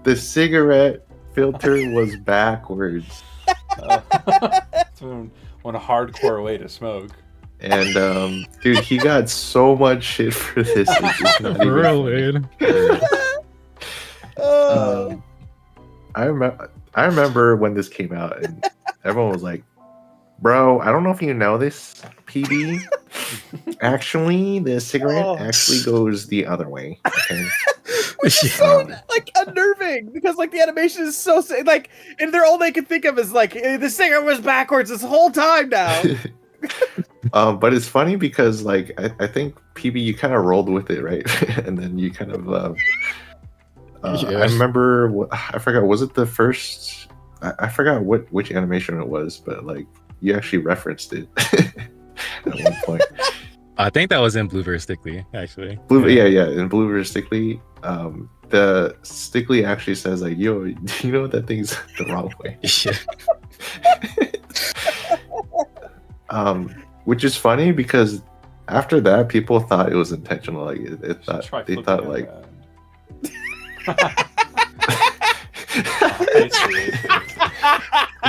The cigarette filter was backwards, It's one hardcore way to smoke. and dude, he got so much shit for this. It's just not even For real, funny. man. I remember when this came out, and everyone was like, "Bro, I don't know if you know this, PB. Actually, the cigarette actually goes the other way." Okay. Which is so like unnerving because like the animation is so like, and they're all they can think of is like the singer was backwards this whole time now. But it's funny because like I think PB, you kind of rolled with it, right? And then you kind of Yeah. I remember I forgot, was it the first, I forgot which animation it was, but like you actually referenced it at one point. I think that was in Blue vs. Stickley, actually. Yeah, in Blue vs. Stickley, the Stickley actually says like, "Yo, do you know that thing's the wrong way?" Yeah. Which is funny because after that, people thought it was intentional. Like they thought like.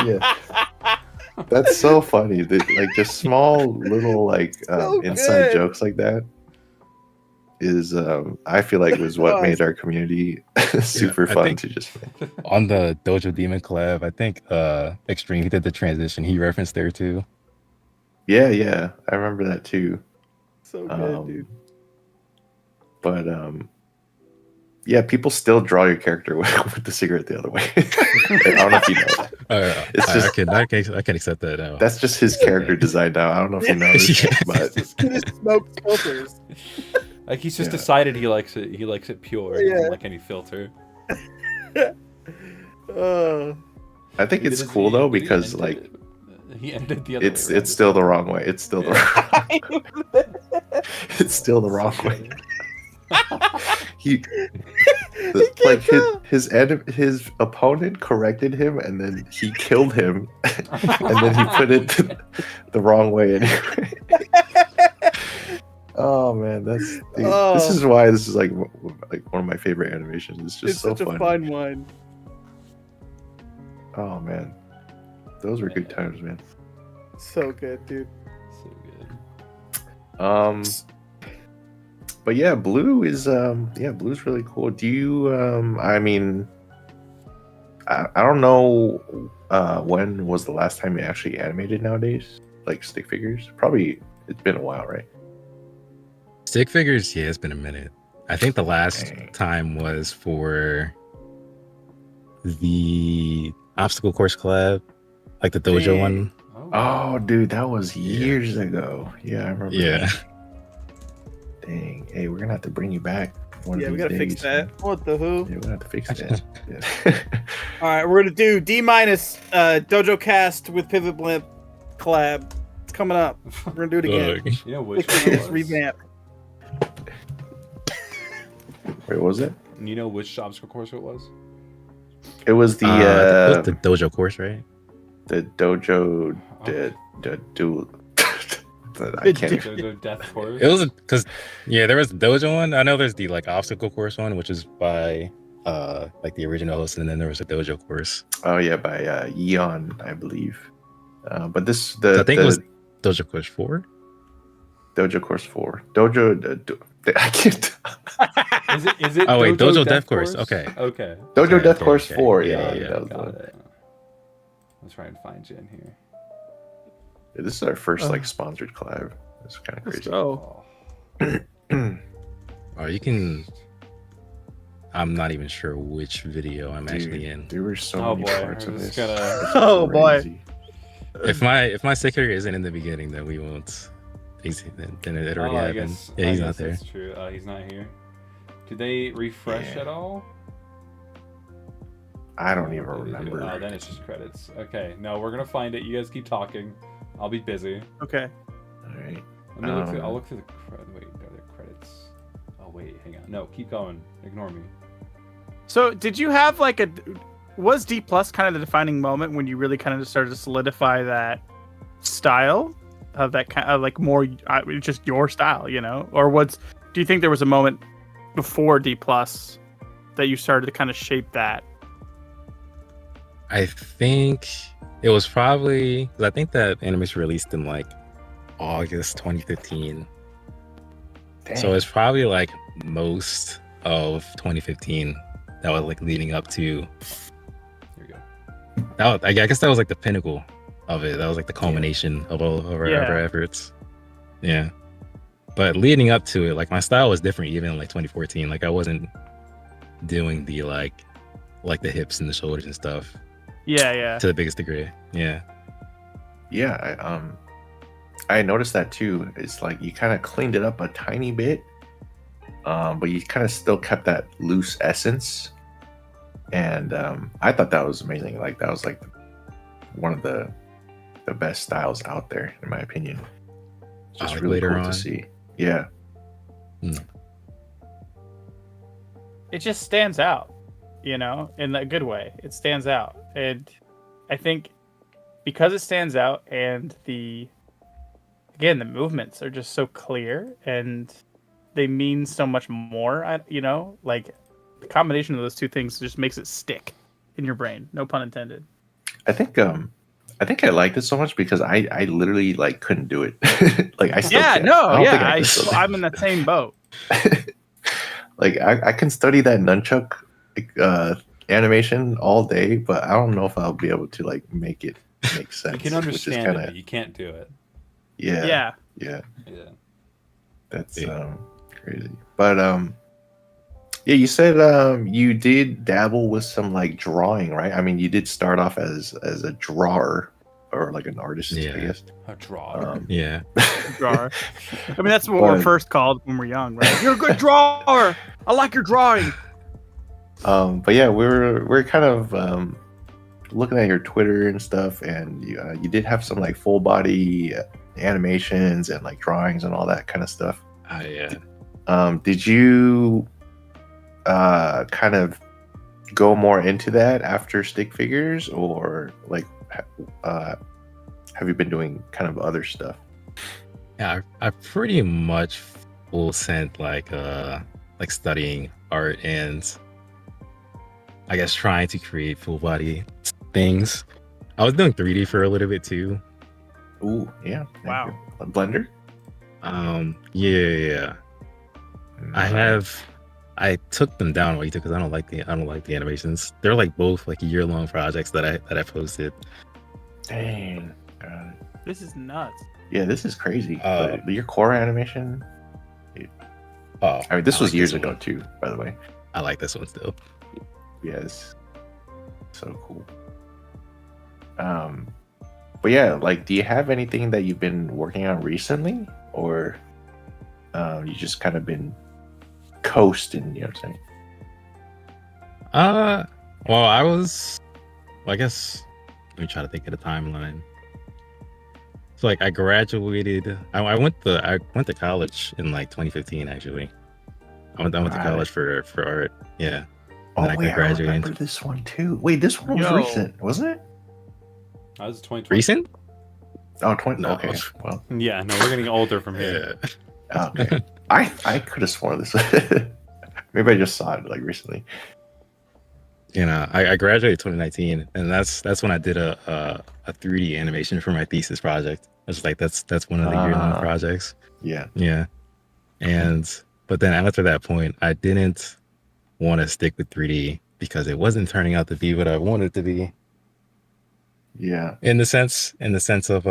Yeah, that's so funny. Like just small little like So inside good. jokes like that is I feel like was what made our community super I fun think- to just make. On the Dojo Demon collab, I think Extreme, he did the transition. He referenced there too. Yeah, I remember that too. So good, dude. But yeah, people still draw your character with the cigarette the other way. I don't know if you know that. It's just- I can accept that now. That's just his character design now. I don't know if you know this, Yeah. but Smoke filters. Like he's just Yeah. decided he likes it. He likes it pure. He Yeah. doesn't like any filter. I think it's cool though because like he ended the other. it's way around. still the wrong way. It's still the wrong. It's still the wrong way. His opponent corrected him and then he killed him and then he put it the wrong way anyway. Oh man, this is why this is like one of my favorite animations. It's just It's so such a funny. fun one. Oh man, those were good times, man. So good, dude. So good. but yeah, blue's really cool. Do you I mean, I don't know when was the last time you actually animated nowadays, like stick figures? Probably it's been a while, right? Stick figures, yeah, it's been a minute. I think the last Dang. time was for the obstacle course collab, like the Dojo Dang. one. Oh, dude, that was Yeah. years ago. Yeah, I remember. Yeah. that. Dang. Hey, we're gonna have to bring you back one Yeah, of we these gotta days. fix that. What the who? Yeah, we're gonna have to fix that. Yeah. All right, we're gonna do D- Dojocast with PivotBlimp collab. It's coming up. We're gonna do it again. Look, You know which Fix one it this was? revamp. Wait, what was it? You know which obstacle course it was? It was the it was the Dojo course, right? the Dojo do. I can't. Dojo Death Course. It was because there was the Dojo one. I know there's the like obstacle course one, which is by like the original host, and then there was a Dojo course. Oh yeah, by Yeon, I believe. But this I think it was Dojo course 4. Dojo Course 4. Dojo. I can't. Is it Oh wait, Dojo Dojo Death Course. Okay. Okay. Dojo Okay, Death okay, Course okay. 4. Yeah, Yeah, yeah, that was Got the- it. Let's try and find you in here. This is our first Oh. like sponsored collab. It's kind of Let's crazy. go. Oh, you can. I'm not even sure which video I'm actually in. There were so Oh many boy, parts I'm of just this. gonna- It's Oh, boy. crazy. If my sticker isn't in the beginning, then we won't. Then it already I happened. guess, Yeah, he's I not guess there. That's true. He's not here. Did they refresh Yeah. at all? I don't even What did they do? remember. Oh, then it's just credits. Okay, no, we're gonna find it. You guys keep talking. I'll be busy. Okay. All right. Let me look through. Um, I'll look through the wait. Are there credits? Oh wait, hang on. No, keep going. Ignore me. So, did you have like was D plus kind of the defining moment when you really kind of started to solidify that style of that kind of like more just your style, you know? Or do you think there was a moment before D plus that you started to kind of shape that? I think it was probably. 'Cause I think that anime was released in like August 2015. Dang. So it's probably like most of 2015 that was like leading up to. Here we go. That was, I guess that was like the pinnacle of it. That was like the culmination of all of our efforts. Yeah. But leading up to it, like my style was different even in like 2014. Like I wasn't doing the like the hips and the shoulders and stuff Yeah. to the biggest degree. Yeah. Yeah, I noticed that too. It's like you kind of cleaned it up a tiny bit, but you kind of still kept that loose essence. And I thought that was amazing. Like that was like one of the best styles out there, in my opinion. It's just like really later cool on. to see. Yeah, It just stands out, you know, in a good way. It stands out. And I think because it stands out and the movements are just so clear and they mean so much more, you know, like the combination of those two things just makes it stick in your brain. No pun intended. I think I liked it so much because I literally like couldn't do it. Like I still can't. I don't think I can still do it. I'm in the same boat. Like I can study that nunchuck animation all day, but I don't know if I'll be able to like make it make sense. You can understand it, but you can't do it. Yeah. Yeah. That's crazy. But yeah, you said you did dabble with some like drawing, right? I mean, you did start off as a drawer or like an artist, I Yeah. guess. A drawer. Yeah. Drawer. I mean, that's what we're But- first called when we're young, right? You're a good drawer. I like your drawing. But yeah, we're kind of looking at your Twitter and stuff, and you did have some like full body animations and like drawings and all that kind of stuff. Yeah. Did you kind of go more into that after stick figures, or like have you been doing kind of other stuff? Yeah, I pretty much full sent like studying art and I guess trying to create full body things. I was doing 3D for a little bit too. Ooh, yeah. Wow. A Blender? Yeah. I took them down way too because I don't like the animations. They're like both like year-long projects that I posted. Dang. God. This is nuts. Yeah, this is crazy. Uh, But your core animation. Oh, I mean, this was like years this ago one. too. By the way. I like this one still. Yes. So cool. But yeah, like, do you have anything that you've been working on recently, or you just kind of been coasting? You know what I'm saying? Well, I guess let me try to think of the timeline. So like I graduated. I went to college in like 2015 actually. I went to Right. college for art. Yeah. Oh And then wait, I graduated. remember this one too. Wait, this one was Yo. recent, wasn't it? I was 2020. Recent? Oh, 20. No. Okay, well, Yeah, no, we're getting older from here. Yeah. okay. I could have sworn this. Maybe I just saw it like recently. You know, I graduated 2019, and that's when I did a 3D animation for my thesis project. It's like that's one of the year-long Ah. projects. Yeah. Yeah. But then after that point, I didn't want to stick with 3D because it wasn't turning out to be what I wanted it to be. Yeah. In the sense of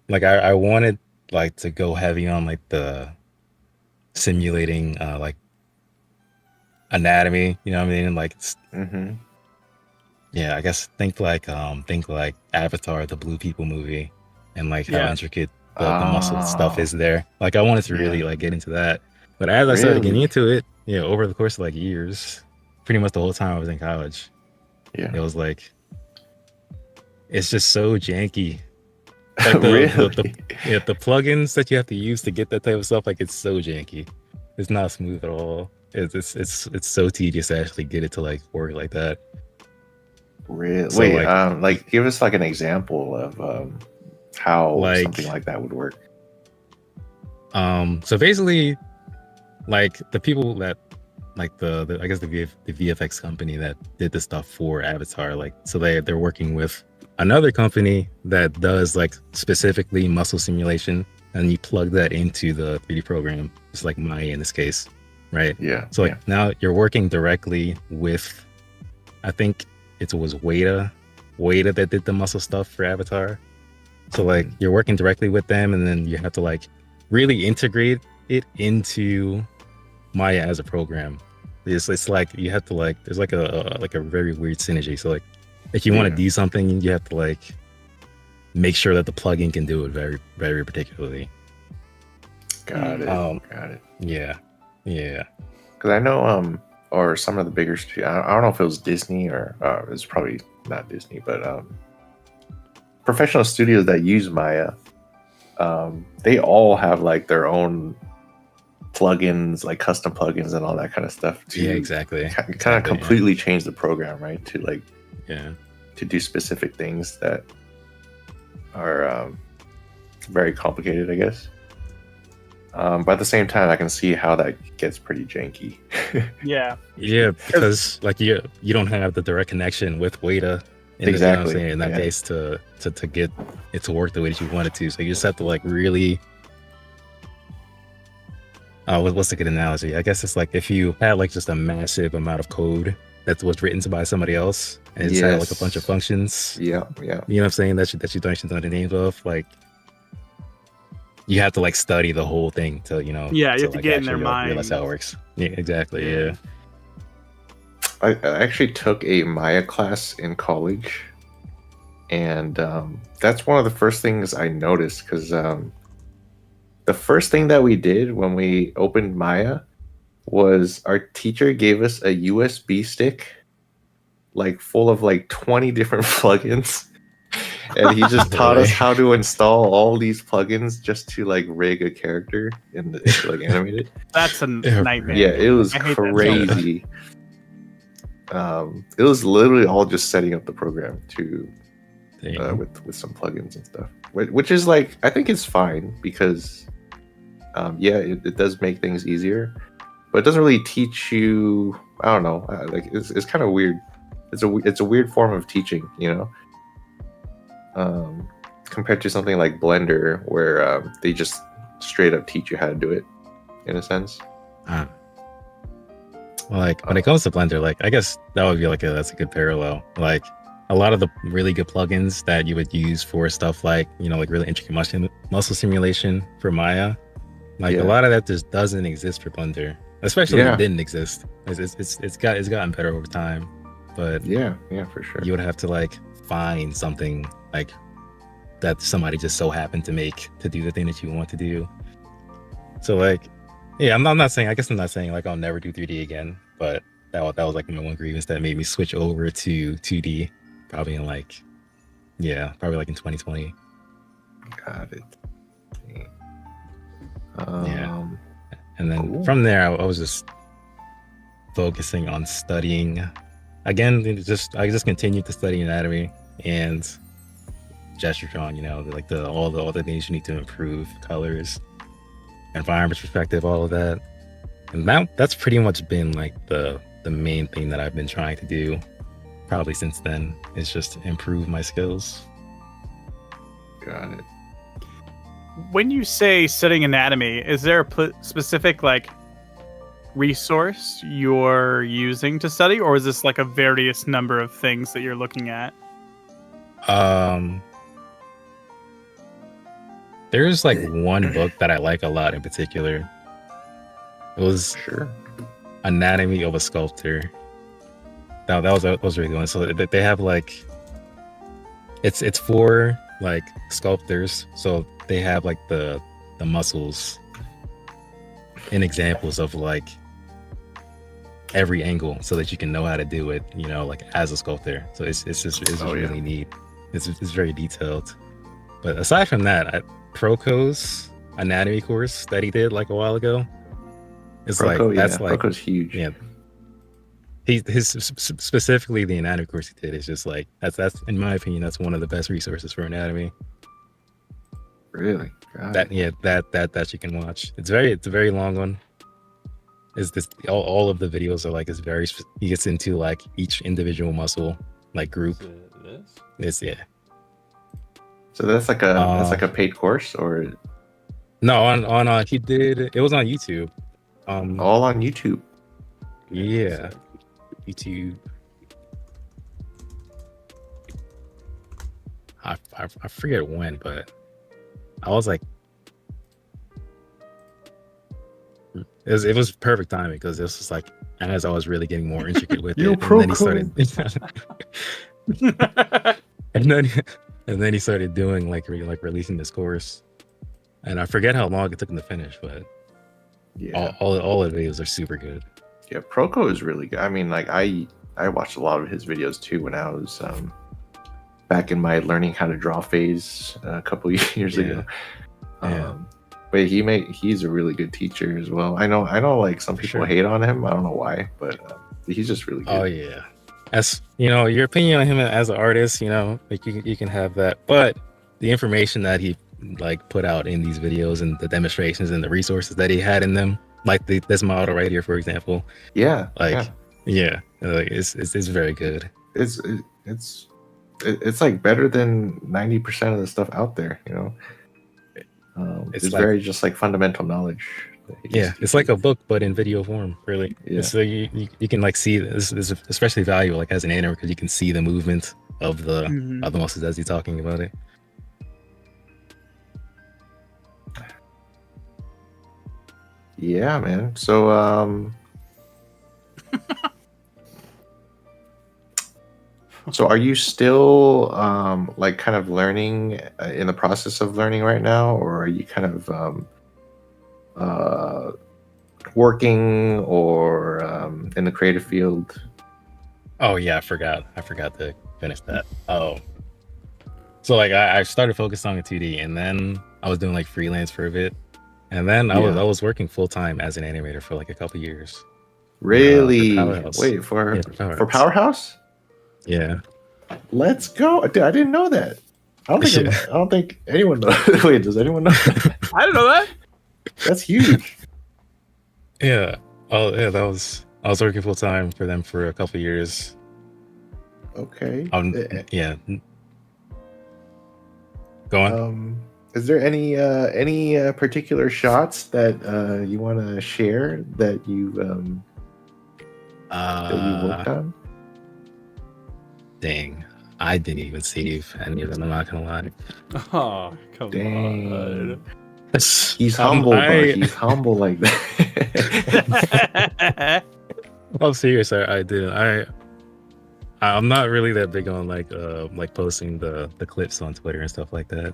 like I wanted like to go heavy on like the simulating like anatomy, you know what I mean? Like Mm-hmm. yeah, I guess think like Avatar, the Blue People movie, and like how Yeah. intricate the muscle Ah. stuff is there. Like I wanted to really Yeah. like get into that. But as I started getting Really? into it, you know, over the course of like years, pretty much the whole time I was in college, Yeah. it was like it's just so janky. Like Really? the plugins that you have to use to get that type of stuff, like it's so janky. It's not smooth at all. It's so tedious to actually get it to like work like that. Really? So, Wait, like- give us like an example of how Like- something like that would work. So basically, like the people that like the I guess the VFX company that did the stuff for Avatar, like so they're working with another company that does like specifically muscle simulation, and you plug that into the 3D program. It's like Maya in this case, right? Yeah. So like now you're working directly with, I think it was Weta that did the muscle stuff for Avatar. So like you're working directly with them, and then you have to like really integrate it into Maya as a program. It's like you have to like there's like a very weird synergy. So like if you want to Yeah. do something, you have to like make sure that the plugin can do it very, very particularly. Got it. Got it. Yeah. Because I know, or some of the bigger I don't know if it was Disney or it's probably not Disney, but professional studios that use Maya, they all have like their own plugins, like custom plugins and all that kind of stuff. Yeah, exactly. Kind of Exactly, completely change the program, right? To like Yeah. to do specific things that are very complicated, I guess. But at the same time, I can see how that gets pretty janky. Yeah. Yeah, because like you don't have the direct connection with Weta Exactly, in that yeah. case to get it to work the way that you want it to. So you just have to like really what's a good analogy? I guess it's like if you had like just a massive amount of code that was written by somebody else and it just had like a bunch of functions. Yeah. You know what I'm saying? That you don't actually know the names of. Like you have to like study the whole thing to, you know. Yeah, you have to like, get in their actually, like, realize mind. how it works. Yeah, exactly. Yeah. I actually took a Maya class in college, and that's one of the first things I noticed because the first thing that we did when we opened Maya was our teacher gave us a USB stick like full of like 20 different plugins, and he just taught us Really? how to install all these plugins just to like rig a character and to like animate it. That's a Yeah, nightmare. Yeah, it was I hate that so much. crazy. It was literally all just setting up the program to Dang. with some plugins and stuff, which is like I think it's fine because it does make things easier, but it doesn't really teach you. I don't know, like it's kind of weird. It's a weird form of teaching, you know, compared to something like Blender where they just straight up teach you how to do it in a sense. Ah, Like when it comes to Blender, like I guess that would be that's a good parallel. Like a lot of the really good plugins that you would use for stuff like like really intricate muscle simulation for Maya, like a lot of that just doesn't exist for Blender. Especially if it didn't exist. It's gotten better over time, but yeah, for sure. you would have to like find something like that somebody just so happened to make to do the thing that you want to do. So like, yeah, I'm not saying like I'll never do 3D again, but that was like my one grievance that made me switch over to 2D, probably in like in 2020. Got it. And then from there, I was just focusing on studying. Again, I just continued to study anatomy and gesture drawing. Like all the things you need to improve, colors, environment perspective, all of that. And that's pretty much been like the main thing that I've been trying to do, probably since then. Is just improve my skills. Got it. When you say studying anatomy, is there a specific like resource you're using to study, or is this like a various number of things that you're looking at? There's like one book that I like a lot in particular. It was Anatomy of a Sculptor. That was really good one. So they have like it's for like sculptors, so they have like the muscles and examples of like every angle so that you can know how to do it, like as a sculptor. So it's really neat. It's very detailed. But aside from that, Proko's anatomy course that he did like a while ago, it's Proko's huge. Yeah. His specifically the anatomy course he did is just like that's in my opinion, that's one of the best resources for anatomy. Really? That you can watch. It's a very long one. Is this all of the videos are like he gets into like each individual muscle like group. So that's like a paid course, or no? On he did it was on YouTube. All on YouTube. Yeah, YouTube. I forget when, but I was like, it was perfect timing because this was like as I was really getting more intricate with it, and then he started, and then he started doing like releasing this course, and I forget how long it took him to finish, but all of the videos are super good. Yeah, Proko is really good. I mean, like I watched a lot of his videos too when I was back in my learning how to draw phase a couple years ago. But he's a really good teacher as well. I know like some people hate on him. I don't know why, but he's just really good. Oh yeah. As your opinion on him as an artist, like you can have that, but the information that he like put out in these videos and the demonstrations and the resources that he had in them, like this model right here, for example. It's very good. It's like better than 90% of the stuff out there. It's like, very just like fundamental knowledge. It's like a book, but in video form, really. Yeah. So you can like see this is especially valuable like as an animator because you can see the movement of the muscles as he's talking about it. Yeah, man. So so are you still like kind of learning in the process of learning right now, or are you kind of working or in the creative field? Oh yeah, I forgot to finish that. So like I started focusing on 2D, and then I was doing like freelance for a bit, and then I was working full time as an animator for like a couple years. Really? For for Powerhouse? Yeah. Let's go, dude! I didn't know that. I don't think anyone knows. Wait, does anyone know that? I don't know that. That's huge. Yeah. Oh yeah, I was working full time for them for a couple years. Okay. Yeah. Go on. Is there any particular shots that you want to share that you that you worked on? Dang, I didn't even save any of them. I'm not gonna lie. Oh, come Dang. on. He's humble, but he's humble like that. I'm serious. I did. I'm not really that big on like posting the clips on Twitter and stuff like that.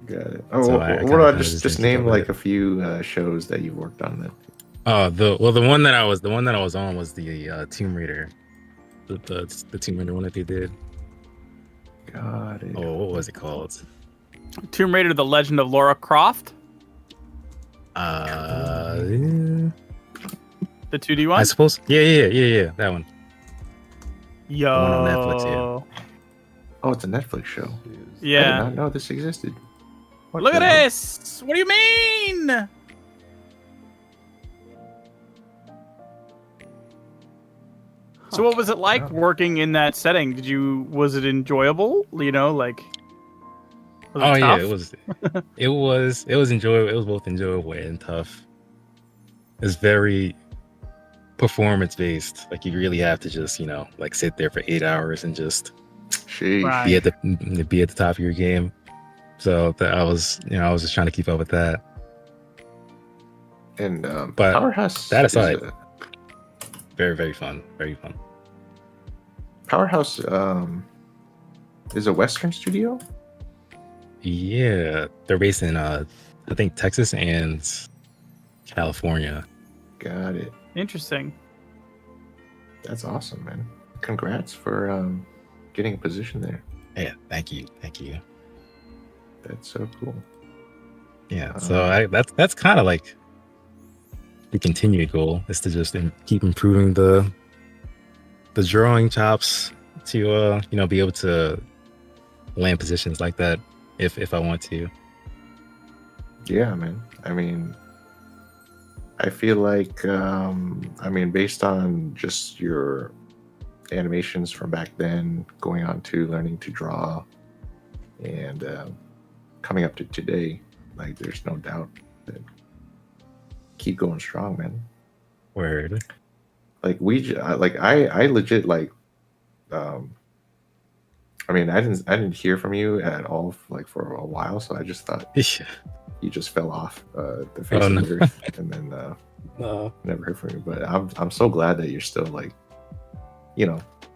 Got it. Oh, So what kinda about just just didn't keep name up with like a few shows that you worked on then? The one that I was on was the Tomb Raider, the Tomb Raider one that they did. Got it. Oh, what was it called? Tomb Raider: The Legend of Lara Croft, Yeah, the 2D I one. suppose. Yeah, that one. Yo. one on Netflix, yeah. Oh, it's a Netflix show. I did Yeah. not know this existed. What Look the at hell? this. What do you mean? So what was it like Wow. working in that setting? Was it enjoyable? You know, like was Oh it yeah, tough? it was enjoyable. It was both enjoyable and tough. It's very performance based. Like you really have to just like sit there for 8 hours and just Sheesh. Right. be at the top of your game. So I was just trying to keep up with that. And But Powerhouse. that is aside- a- Very, very fun. Very fun. Powerhouse is a Western studio. Yeah, they're based in I think Texas and California. Got it. Interesting. That's awesome, man. Congrats for getting a position there. Yeah, thank you. That's so cool. Yeah, so that's kind of like the continued goal is to just keep improving the drawing chops to be able to land positions like that if I want to. Yeah, man. I mean, I feel like based on just your animations from back then, going on to learning to draw, and coming up to today, like there's no doubt that keep going strong, man. Word. Like I legit like I didn't hear from you at all like for a while, so I just thought you just fell off the face of the earth, and then No. never heard from you. But I'm so glad that you're still like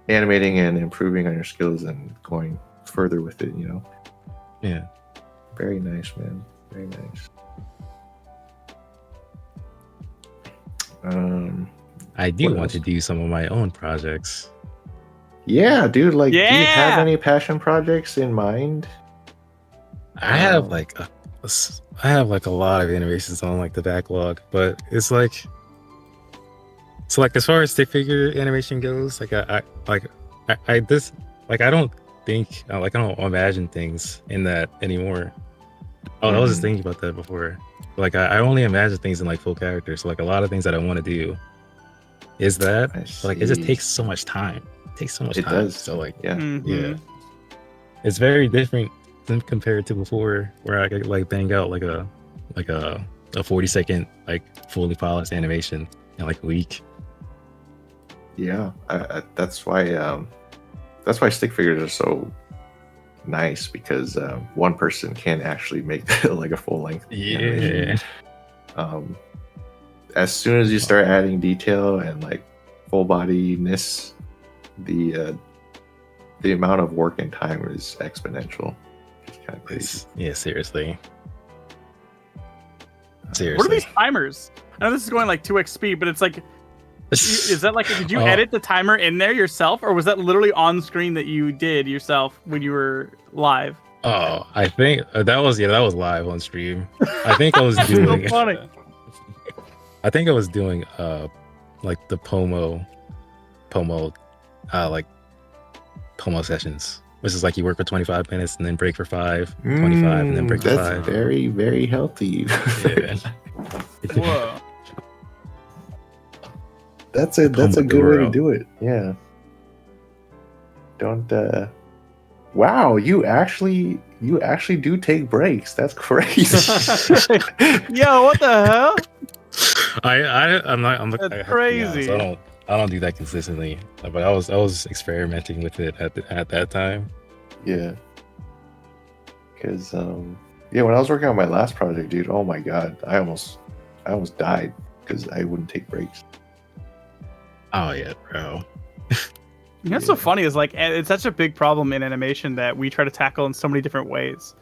animating and improving on your skills and going further with it. Yeah. Very nice, man. Very nice. I do What want to else? do some of my own projects. Yeah, dude. Like, do you have Yeah! any passion projects in mind? I have like a lot of animations on like the backlog, but it's like as far as stick figure animation goes, like I don't think I don't imagine things in that anymore. Oh, I was just thinking about that before. Like I only imagine things in like full character. So like a lot of things that I want to do is that. I But, like it just see. takes so much time. It takes so much It time. does. So like Yeah. Mhm. yeah, it's very different than compared to before, where I could like bang out like a 40-second like fully polished animation in like a week. Yeah, that's why stick figures are so nice, because one person can actually make like a full length. animation. As soon as you start adding detail and like full bodiness, the amount of work and time is exponential. It's kind of crazy. Yeah, seriously. What are these timers? I know this is going like 2x speed, but it's like, is that like, did you Oh. edit the timer in there yourself, or was that literally on screen that you did yourself when you were live? Oh, I think that was live on stream. I think I was So doing funny. I think I was doing like the Pomo like Pomo sessions, which is like you work for 25 minutes and then break for 5, 25 and then break for That's 5. very, very healthy. Yeah. Whoa. That's a good way to Pomodoro. do it. Yeah. Don't wow, you actually do take breaks. That's crazy. Yo, what the hell? I'm That's I- crazy. yeah, so I don't do that consistently, but I was experimenting with it at that time. Yeah. Because yeah, when I was working on my last project, dude, oh my god, I almost died because I wouldn't take breaks. Oh yeah, bro. You know what's so funny is like it's such a big problem in animation that we try to tackle in so many different ways.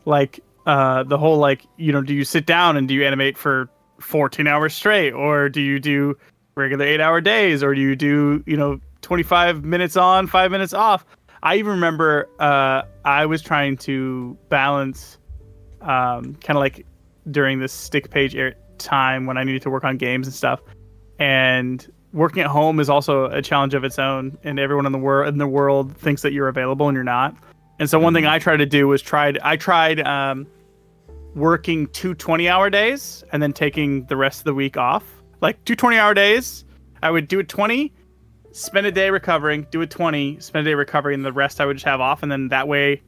Like the whole like, you know, do you sit down and do you animate for 14 hours straight, or do you do regular 8-hour days, or do you do, you know, 25 minutes on, 5 minutes off? I even remember I was trying to balance kind of like during this stick page time when I needed to work on games and stuff, and working at home is also a challenge of its own, and everyone in the world thinks that you're available and you're not. And so one thing I tried to do was I tried working 2 20-hour days and then taking the rest of the week off. Like 2 20-hour days, I would do it 20, spend a day recovering, do it 20, spend a day recovering, and the rest I would just have off. And then that way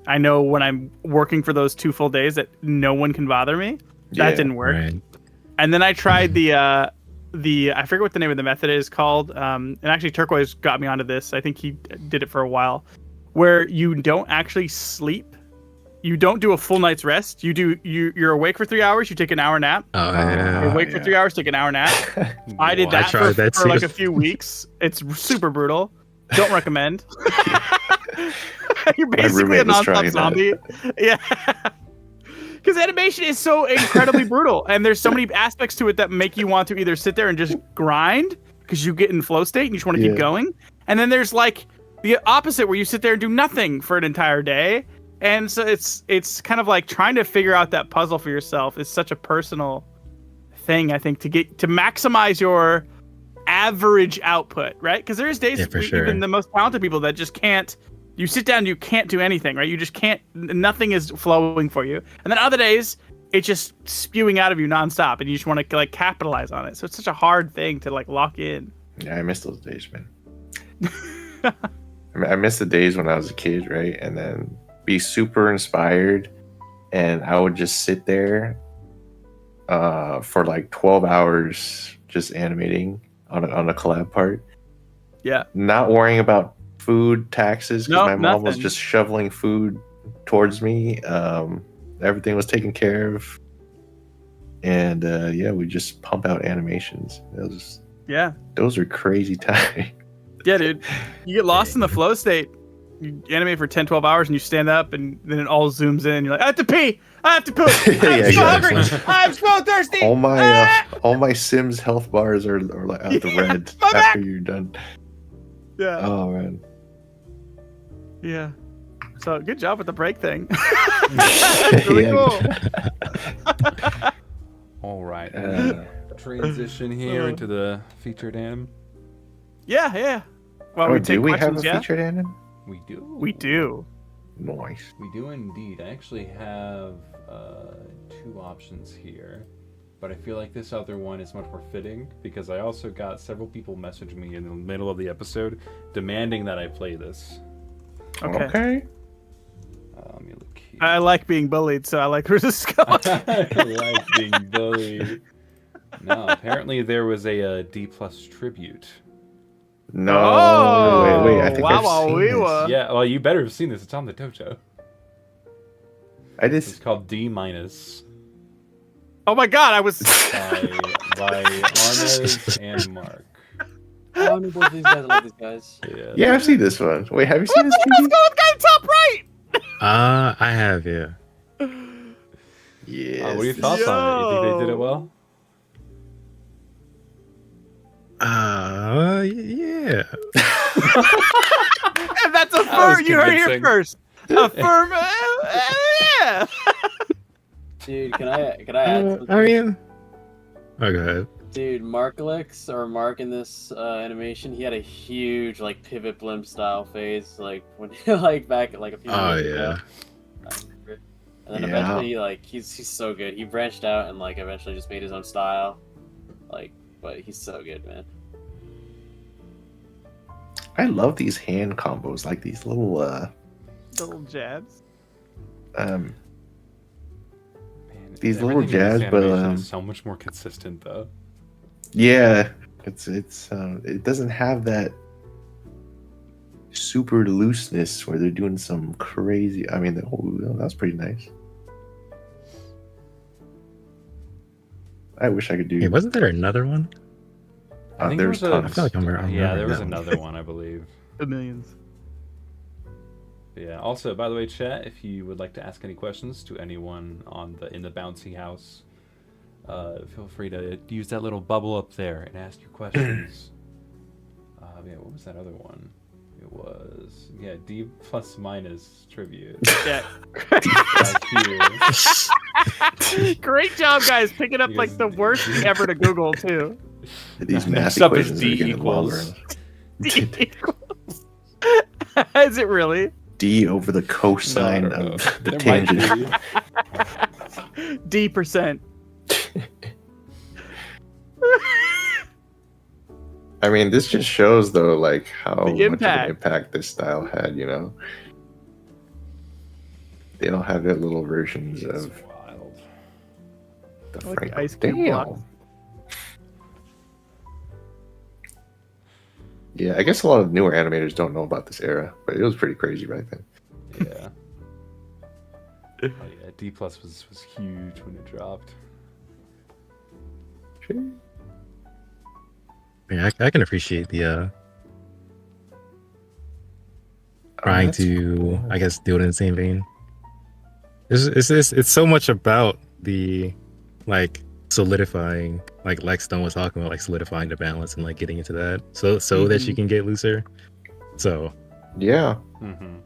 I know when I'm working for those 2 full days that no one can bother me. That didn't work. Right. And then I tried the I forget what the name of the method is called. And actually Turquoise got me onto this. I think he did it for a while, where you don't actually sleep. You don't do a full night's rest. You're awake for 3 hours. You take an hour nap. Oh yeah. You're awake for 3 hours. Take an hour nap. I did that, tried that for too. like a few weeks. It's super brutal. Don't recommend. You're basically a roommate was nonstop trying that. zombie. Yeah. Because animation is so incredibly brutal, and there's so many aspects to it that make you want to either sit there and just grind because you get in flow state and you just want to keep going, and then there's like the opposite where you sit there and do nothing for an entire day. And so it's kind of like trying to figure out that puzzle for yourself is such a personal thing, I think, to maximize your average output, right? Because there's days even the most talented people that just can't. You sit down, you can't do anything, right? You just can't. Nothing is flowing for you. And then other days, it's just spewing out of you nonstop, and you just want to like capitalize on it. So it's such a hard thing to like lock in. Yeah, I miss those days, man. I miss the days when I was a kid, right? And then be super inspired, and I would just sit there for like 12 hours just animating on a collab part. Yeah. Not worrying about food, taxes, because my mom was nothing. just shoveling food towards me. Everything was taken care of. And yeah, we just pump out animations. Those are crazy times. Yeah, dude. You get lost in the flow state. You animate for 10, 12 hours and you stand up and then it all zooms in. You're like, I have to pee. I have to poop. I'm so hungry. I'm so thirsty. All my Sims health bars are like at the red after you're done. Yeah. Oh man. Yeah. So good job with the break thing. That's really cool. All right. Transition here into the featured anim. Yeah. Well, do we have a featured anim? We do. We do. Nice. We do indeed. I actually have 2 options here, but I feel like this other one is much more fitting because I also got several people message me in the middle of the episode demanding that I play this. Okay. Let me look here. I like being bullied, so I like where this is going. I like being bullied. No, apparently there was a D+ tribute. No. Oh, wait. I think I've seen this. Yeah, well, you better have seen this. It's on the Dojo. It's called D-. Oh my god, I was by Arnaz and Mark. I don't know both these guys. I like these guys. Yeah, I've seen this one. Wait, have you seen this? Let's go with the guy in top right. I have, yeah. Yes. What are your thoughts on it? You think they did it well? Yeah. And that's a firm. You heard it here first. A firm. Yeah. Dude, can I add something? I mean, go ahead. Dude, Mark in this animation, he had a huge like PivotBlimp style phase, like when like back like a few years ago. And then eventually, like he's so good. He branched out and like eventually just made his own style, like. But he's so good, man. I love these hand combos, like these little jabs. Man, these little everything in this jabs, but animation is so much more consistent though. yeah, It doesn't have that super looseness where they're doing some crazy. I mean, that's pretty nice. I wish I could do. Hey, wasn't there another one? I think there's there was tons. I feel like I'm yeah, there was that one. another one, I believe. The millions. Yeah. Also, by the way, chat, if you would like to ask any questions to anyone in the bouncy house, feel free to use that little bubble up there and ask your questions. Yeah, what was that other one? It was D plus minus tribute. Yeah. IQ. Great job, guys, picking up like the worst thing ever to Google too. These Next math up is equations D are getting equals. longer. D equals. Is it really? D over the cosine No. of the There might tangent. D %. I mean, this just shows though, like how much of impact. an impact this style had. You know, they don't have their little versions It's of wild. the Like Franco. ice cube Damn. blocks. Yeah, I guess a lot of newer animators don't know about this era, but it was pretty crazy right then. Yeah. Oh, yeah, D plus was huge when it dropped. Yeah, I can appreciate the trying that's to, cool. I guess, do it in the same vein. It's so much about the like solidifying, like Lex Stone was talking about, like solidifying the balance and like getting into that, so that you can get looser. So Yeah, Mm-hmm.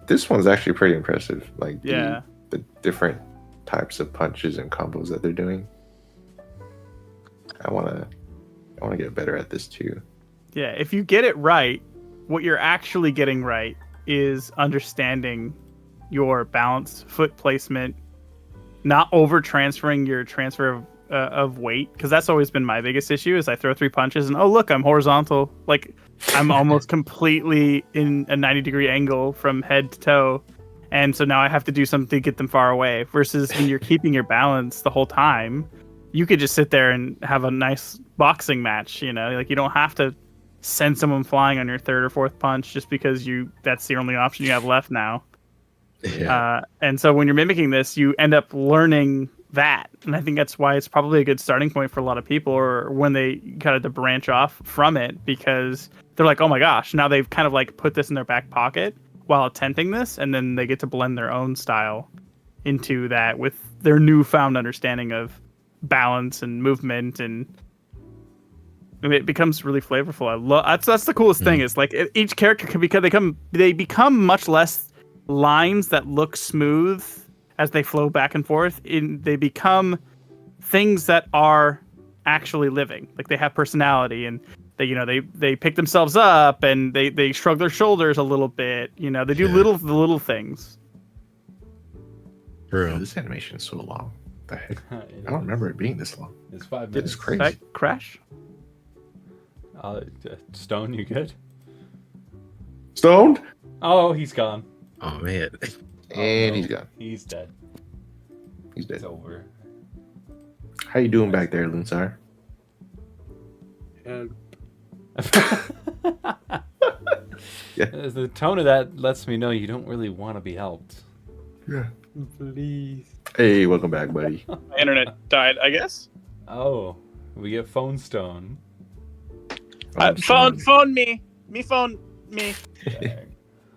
this one's actually pretty impressive. Like Yeah. the different types of punches and combos that they're doing. I wanna get better at this too. Yeah, if you get it right, what you're actually getting right is understanding your balance, foot placement, not over transferring your transfer of weight, because that's always been my biggest issue. Is I throw 3 punches and oh look, I'm horizontal, like I'm almost completely in a 90-degree angle from head to toe, and so now I have to do something to get them far away. Versus when you're keeping your balance the whole time, you could just sit there and have a nice boxing match. You know, like you don't have to send someone flying on your 3rd or 4th punch just because that's the only option you have left now. Yeah. And so when you're mimicking this, you end up learning that. And I think that's why it's probably a good starting point for a lot of people, or when they kind of to branch off from it, because they're like, oh my gosh, now they've kind of like put this in their back pocket while attempting this, and then they get to blend their own style into that with their newfound understanding of balance and movement, and it becomes really flavorful. I love that's the coolest thing, is like each character can they become much less lines that look smooth as they flow back and forth. They become things that are actually living, like they have personality, and they pick themselves up, and they shrug their shoulders a little bit. You know, they do the little things. Bro, this animation is so long. What the heck? I don't remember it being this long. It's 5 It's minutes. crazy. That crash. Stone, you good? Stoned? Oh, he's gone. oh man, And he's gone. He's dead. He's dead. It's over. How you doing back there, Lunsar? Yeah. The tone of that lets me know you don't really want to be helped. Yeah. Please. Hey, welcome back, buddy. My internet died, I guess. Oh, we get phone stone. Phone me.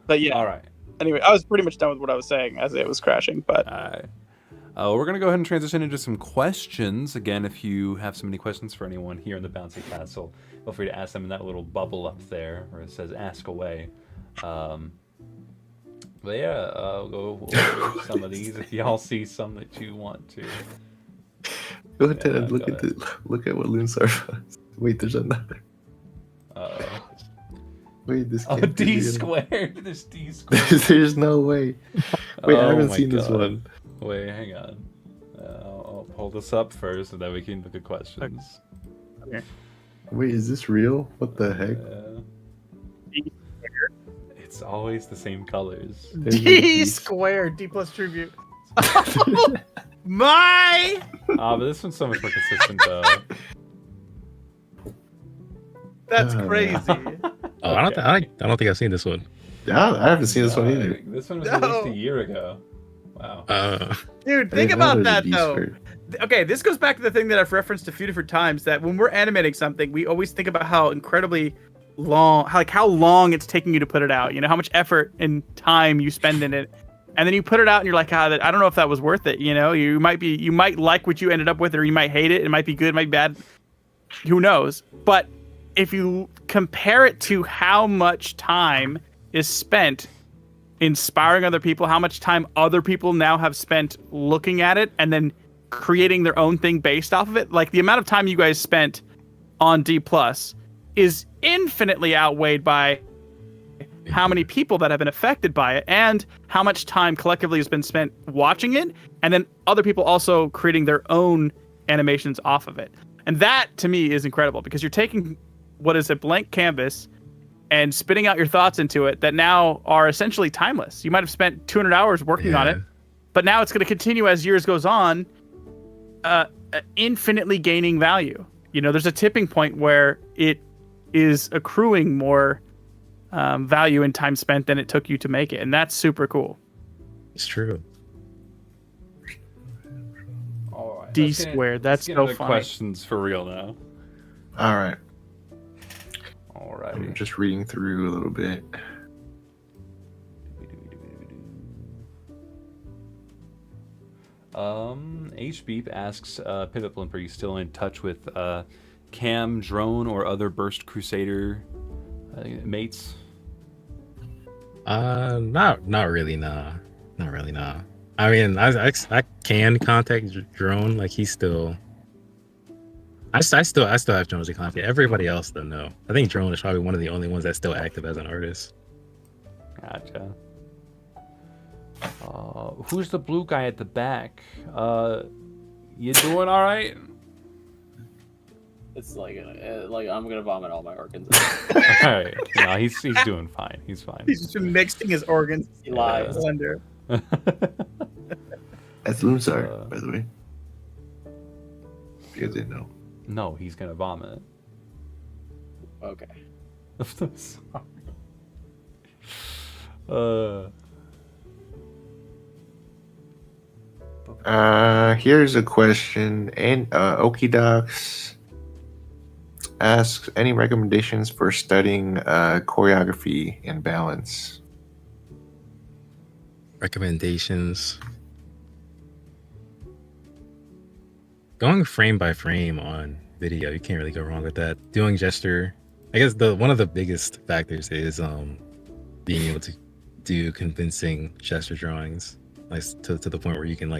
But yeah. All right. Anyway, I was pretty much done with what I was saying as it was crashing, but All right. We're going to go ahead and transition into some questions. Again, if you have so many questions for anyone here in the Bouncy Castle, feel free to ask them in that little bubble up there where it says ask away. But yeah, I'll go over some of these if y'all see some that you want to. Go ahead and go look at what Lunsar does. Wait, there's another. Wait, this Oh, can't be D real. squared. There's D squared. There's no way. Wait, I Oh haven't my seen this God. one. Wait, hang on. I'll pull this up first, and then we can look at questions. Wait, is this real? What the heck? It's always the same colors. D squared, D plus tribute. My But this one's so much more consistent, though. That's crazy. Oh, I don't think I've seen this one. Yeah, I haven't seen this one No, either. This one was No. released a year ago. Wow. Dude, I think didn't know about there's a that D though. squared. Okay, this goes back to the thing that I've referenced a few different times, that when we're animating something, we always think about how incredibly long, how long it's taking you to put it out. You know, how much effort and time you spend in it, and then you put it out, and you're like, I don't know if that was worth it. You know, you might like what you ended up with, or you might hate it. It might be good, it might be bad. Who knows? But if you compare it to how much time is spent inspiring other people, how much time other people now have spent looking at it and then creating their own thing based off of it, like the amount of time you guys spent on D+ is infinitely outweighed by how many people that have been affected by it and how much time collectively has been spent watching it, and then other people also creating their own animations off of it. And that to me is incredible, because you're taking what is a blank canvas and spitting out your thoughts into it that now are essentially timeless. You might have spent 200 hours working on it, but now it's going to continue as years goes on, infinitely gaining value. You know, there's a tipping point where it is accruing more value and time spent than it took you to make it, and that's super cool. It's true. All right. D squared. That's so funny. Questions for real now. All right. All right. I'm just reading through a little bit. HBeep asks, PivotBlimp, are you still in touch with Cam, Drone, or other Burst Crusader mates? Not really, nah. Not really, nah. I mean, I can contact Drone. Like, he's still. I still have Drone to contact. Everybody else, though, no. I think Drone is probably one of the only ones that's still active as an artist. Gotcha. Who's the blue guy at the back? You doing all right? It's like I'm gonna vomit all my organs. All right. No, he's doing fine. He's fine. He's just been mixing his organs. He lies. Blender. That's Loonsar, by the way. If you guys didn't know. No, he's gonna vomit. Okay. Here's a question. And Okidocs asks, any recommendations for studying choreography and balance? Recommendations. Going frame by frame on video, you can't really go wrong with that. Doing gesture, I guess one of the biggest factors is being able to do convincing gesture drawings, like to the point where you can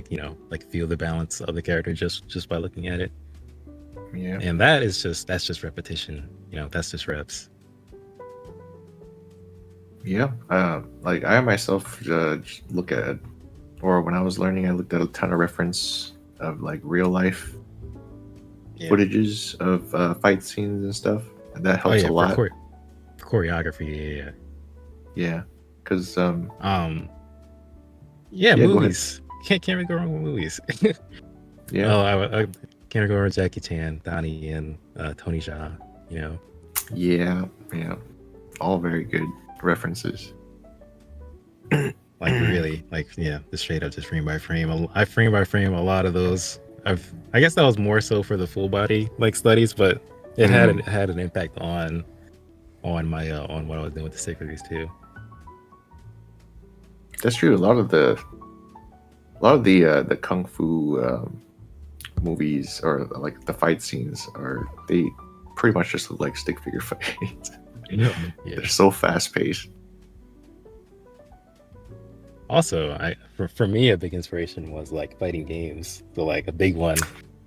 feel the balance of the character just by looking at it. Yeah. And that's just repetition. That's just reps. Yeah. Like I myself look at, or when I was learning, I looked at a ton of reference of like real life footages of fight scenes and stuff, and that helps a lot. For choreography, yeah, because movies can't really go wrong with movies. Yeah. I can't go wrong with Jackie Chan, Donnie, and Tony Jaa. Yeah, all very good references. The straight up just frame by frame. I frame by frame a lot of those. I guess that was more so for the full body studies, but it had an impact on my on what I was doing with the stick figures too. That's true. A lot of the kung fu movies, or like the fight scenes, they pretty much just look like stick figure fights. They're so fast paced. Also, for me, a big inspiration was like fighting games. So like a big one,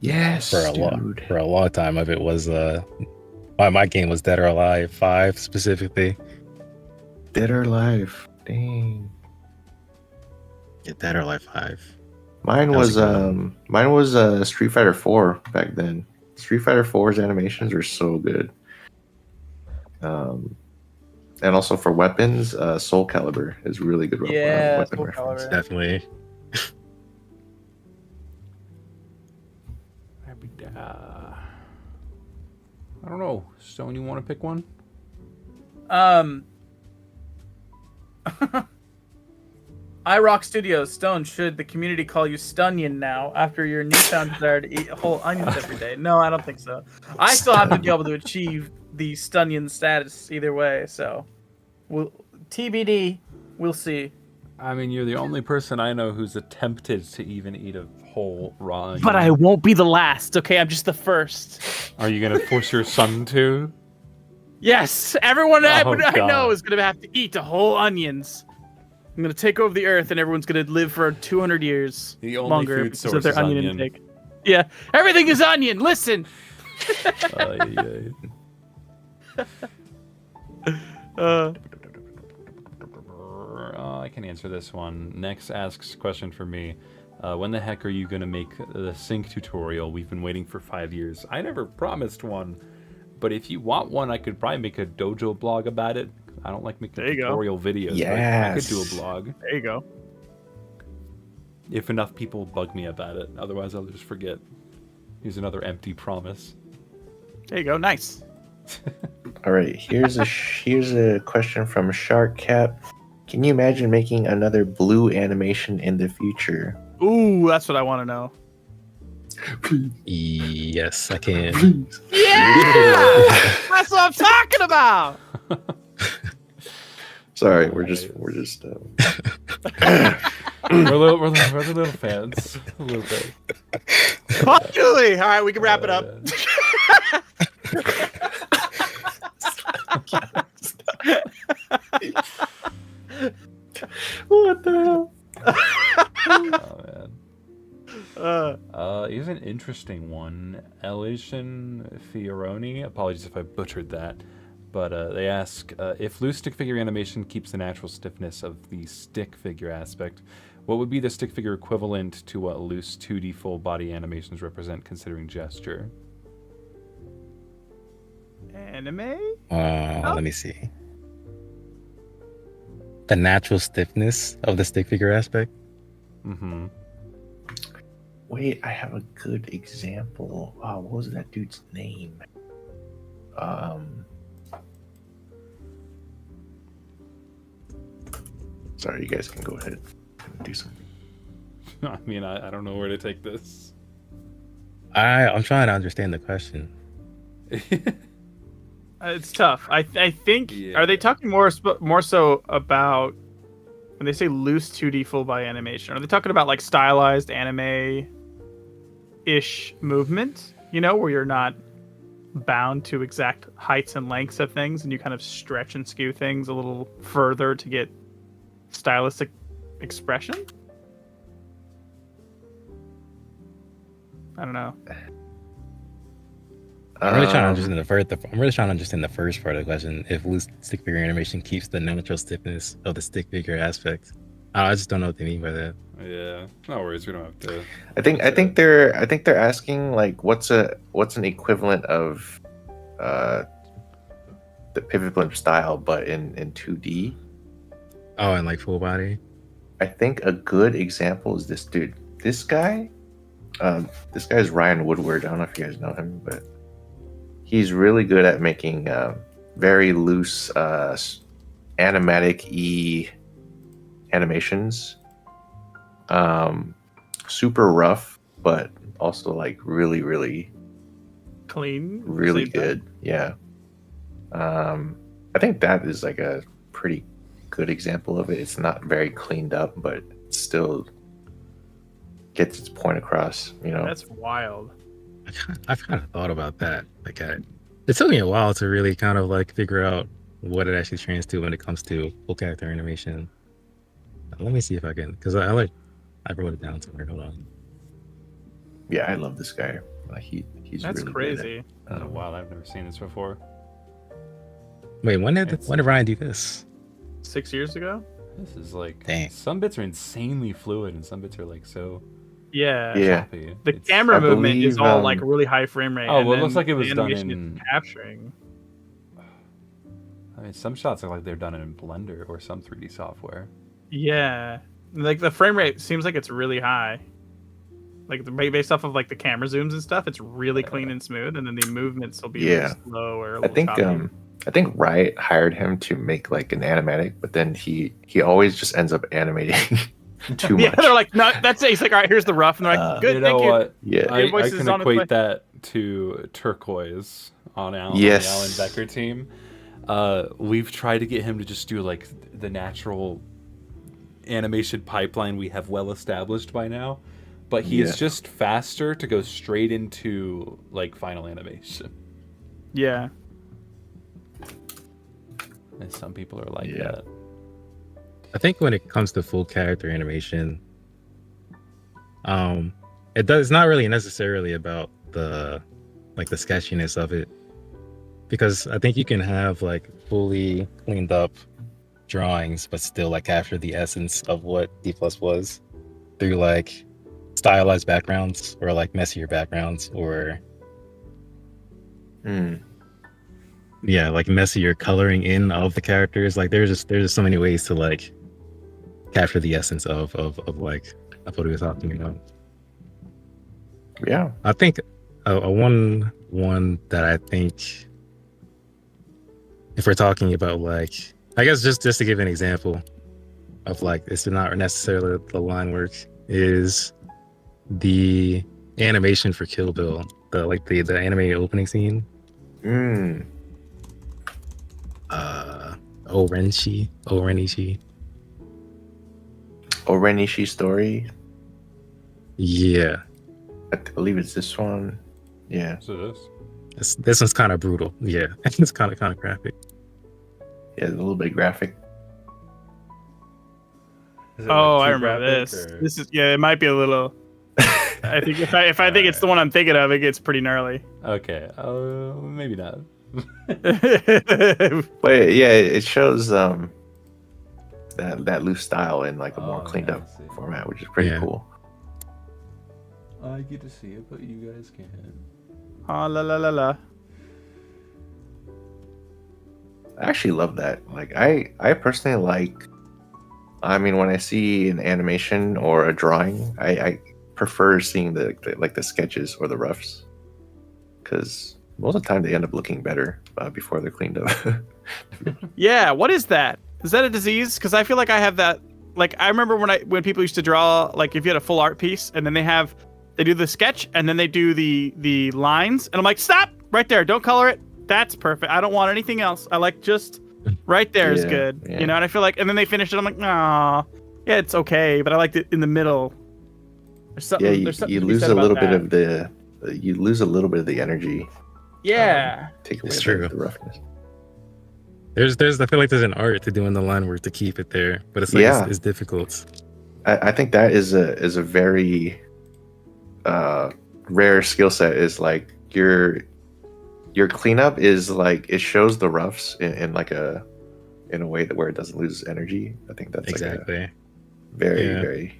yes, for a long time of it was my game was Dead or Alive 5 specifically. Dead or Alive, dang. Yeah, Dead or Alive 5. Mine was Street Fighter 4 back then. Street Fighter 4's animations are so good. And also for weapons, Soul Calibur is really good. Weapon Soul reference. Calibur. Definitely. I don't know. Stone, you want to pick one? iRock Studios, Stone, should the community call you Stunyon now after your newfound desire to eat whole onions every day? No, I don't think so. I still have to be able to achieve the Stunyon status either way, so TBD, we'll see. I mean, you're the only person I know who's attempted to even eat a whole raw onion. But I won't be the last, okay? I'm just the first. Are you gonna force your son to? Yes, everyone I God. know is gonna have to eat a whole onions. I'm gonna take over the earth, and everyone's gonna live for 200 years The only longer food because source of their is onion onion. intake. Yeah, everything is onion. Listen. I can answer this one. Next asks question for me. When the heck are you gonna make the sync tutorial? We've been waiting for 5 years. I never promised one, but if you want one, I could probably make a Dojo blog about it. I don't like making tutorial videos, but I could do a blog. There you go. If enough people bug me about it, otherwise I'll just forget. Here's another empty promise. There you go. Nice. All right, here's a question from Shark Cap. Can you imagine making another blue animation in the future? Ooh, that's what I want to know. Yes, I can. Yeah, that's what I'm talking about. Sorry, we're just we're the little fans. A little bit. Finally, all right, we can wrap it up. What the hell? Oh man. Here's an interesting one. Elation Fioroni. Apologies if I butchered that. But they ask, if loose stick figure animation keeps the natural stiffness of the stick figure aspect, what would be the stick figure equivalent to what loose 2D full body animations represent considering gesture? Anime? Let me see. The natural stiffness of the stick figure aspect? Mm-hmm. Wait, I have a good example. What was that dude's name? Sorry, you guys can go ahead and do something. I mean, I don't know where to take this. I'm trying to understand the question. It's tough. I think. Yeah. Are they talking more so about when they say loose 2D full body animation? Are they talking about like stylized anime-ish movement? You know, where you're not bound to exact heights and lengths of things, and you kind of stretch and skew things a little further to get stylistic expression? I don't know. I'm really trying to understand the first part of the question. If loose stick figure animation keeps the natural stiffness of the stick figure aspect, I just don't know what they mean by that. Yeah, no worries. We don't have to. I think they're asking like what's an equivalent of the PivotBlimp style, but in 2D. Oh, and like full body. I think a good example is this dude. This guy is Ryan Woodward. I don't know if you guys know him, but he's really good at making very loose animatic-y animations. Super rough, but also like really, really Clean. really good. Yeah. I think that is like a pretty good example of it. It's not very cleaned up, but it still gets its point across, you know. That's wild. I've kind of thought about that. Like, it took me a while to really kind of like figure out what it actually trains to when it comes to full character animation. Let me see if I can, because I wrote it down somewhere. Hold on. Yeah, I love this guy. Like he's That's really crazy. Good at, Wow, I've never seen this before. Wait, when did Ryan do this? 6 years ago? This is like, Dang. some bits are insanely fluid and some bits are like so Yeah. choppy. The It's- camera I movement is believe, all like really high frame rate. Oh, and well, it then looks like it was the done animation in- is capturing. I mean, some shots are like they're done in Blender or some 3D software. Yeah. Like the frame rate seems like it's really high. like based off of like the camera zooms and stuff. It's really clean and smooth, and then the movements will be a little slow or a little choppy. I think Riot hired him to make like an animatic, but then he always just ends up animating too much. Yeah, they're like, no, that's it. He's like, all right, here's the rough, and they're like, good, you know thank what? you. Yeah, I can equate that to Turquoise on the Alan Becker team. We've tried to get him to just do like the natural animation pipeline we have well established by now, but he is just faster to go straight into like final animation. Yeah. And some people are like that. I think when it comes to full character animation, it's not really necessarily about the sketchiness of it, because I think you can have like fully cleaned up drawings but still like capture the essence of what D+ was through like stylized backgrounds or like messier backgrounds or like messier coloring in of the characters. Like there's just so many ways to like capture the essence of what he was talking about. Yeah, I think one that I think, if we're talking about like, I guess just to give an example of like it's not necessarily the line work, is the animation for Kill Bill, the anime opening scene. Orenishi story. Yeah, I believe it's this one. Yeah. So this one's kind of brutal. Yeah, it's kind of graphic. Yeah, a little bit graphic. Oh, I remember this. Or... This is it might be a little. I think if I think it's the one I'm thinking of, it gets pretty gnarly. Okay, maybe not. But yeah, it shows that loose style in like a more cleaned up format, which is pretty cool. I get to see it, but you guys can't. Ah, la la la la. I actually love that. Like I personally like. I mean, when I see an animation or a drawing, I prefer seeing the sketches or the roughs, because most of the time they end up looking better before they're cleaned up. Yeah, what is that? Is that a disease? Because I feel like I have that. Like I remember when people used to draw, like if you had a full art piece and then they do the sketch and then they do the lines, and I'm like, stop right there, don't color it. That's perfect. I don't want anything else. I like just right there is good. Yeah. You know, and I feel like, and then they finish it. I'm like, nah, yeah, it's okay, but I liked it in the middle. There's something. Yeah, you lose a little bit of the energy. Yeah, take away the roughness. I feel like there's an art to doing the line work to keep it there, but it's like it's difficult. I think that is a very rare skill set. Is like your cleanup is like it shows the roughs in a way that where it doesn't lose energy. I think that's exactly like a very very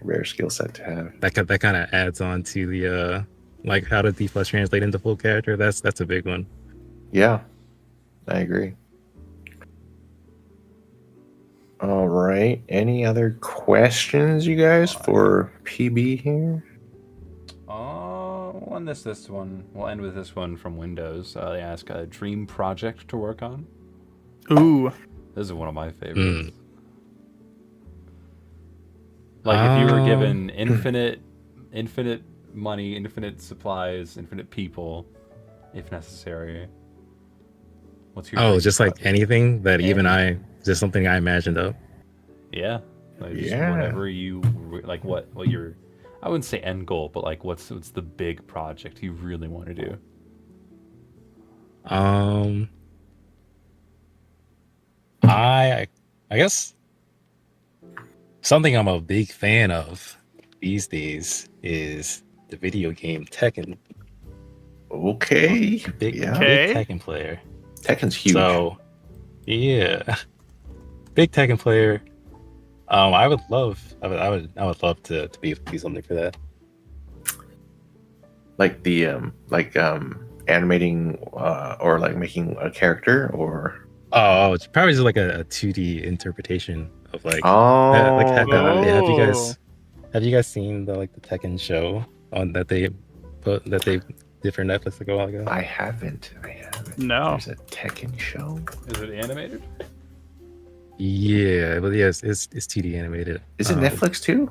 rare skill set to have. That kind of adds on to the like how does D+ translate into full character. That's a big one. Yeah, I agree. All right. Any other questions, you guys, for PB here? This one. We'll end with this one from Windows. They ask a dream project to work on. Ooh, this is one of my favorites. Like if you were given infinite money, infinite supplies, infinite people, if necessary. What's your just like anything that just something I imagined up. Yeah. Like just whatever you like, what your, I wouldn't say end goal, but like what's the big project you really want to do? I guess something I'm a big fan of these days is the video game Tekken. Okay. Big Tekken player. Tekken's huge. So, yeah, big Tekken player. I would love to be something for that. Like the animating or like making a character or. Oh, it's probably just like a 2D interpretation of like. Oh. Have you guys? have you guys seen the Tekken show on that they did for Netflix like a while ago? I haven't. No. There's a Tekken show. Is it animated? Yeah, but yes, it's 2D animated. Is it Netflix too?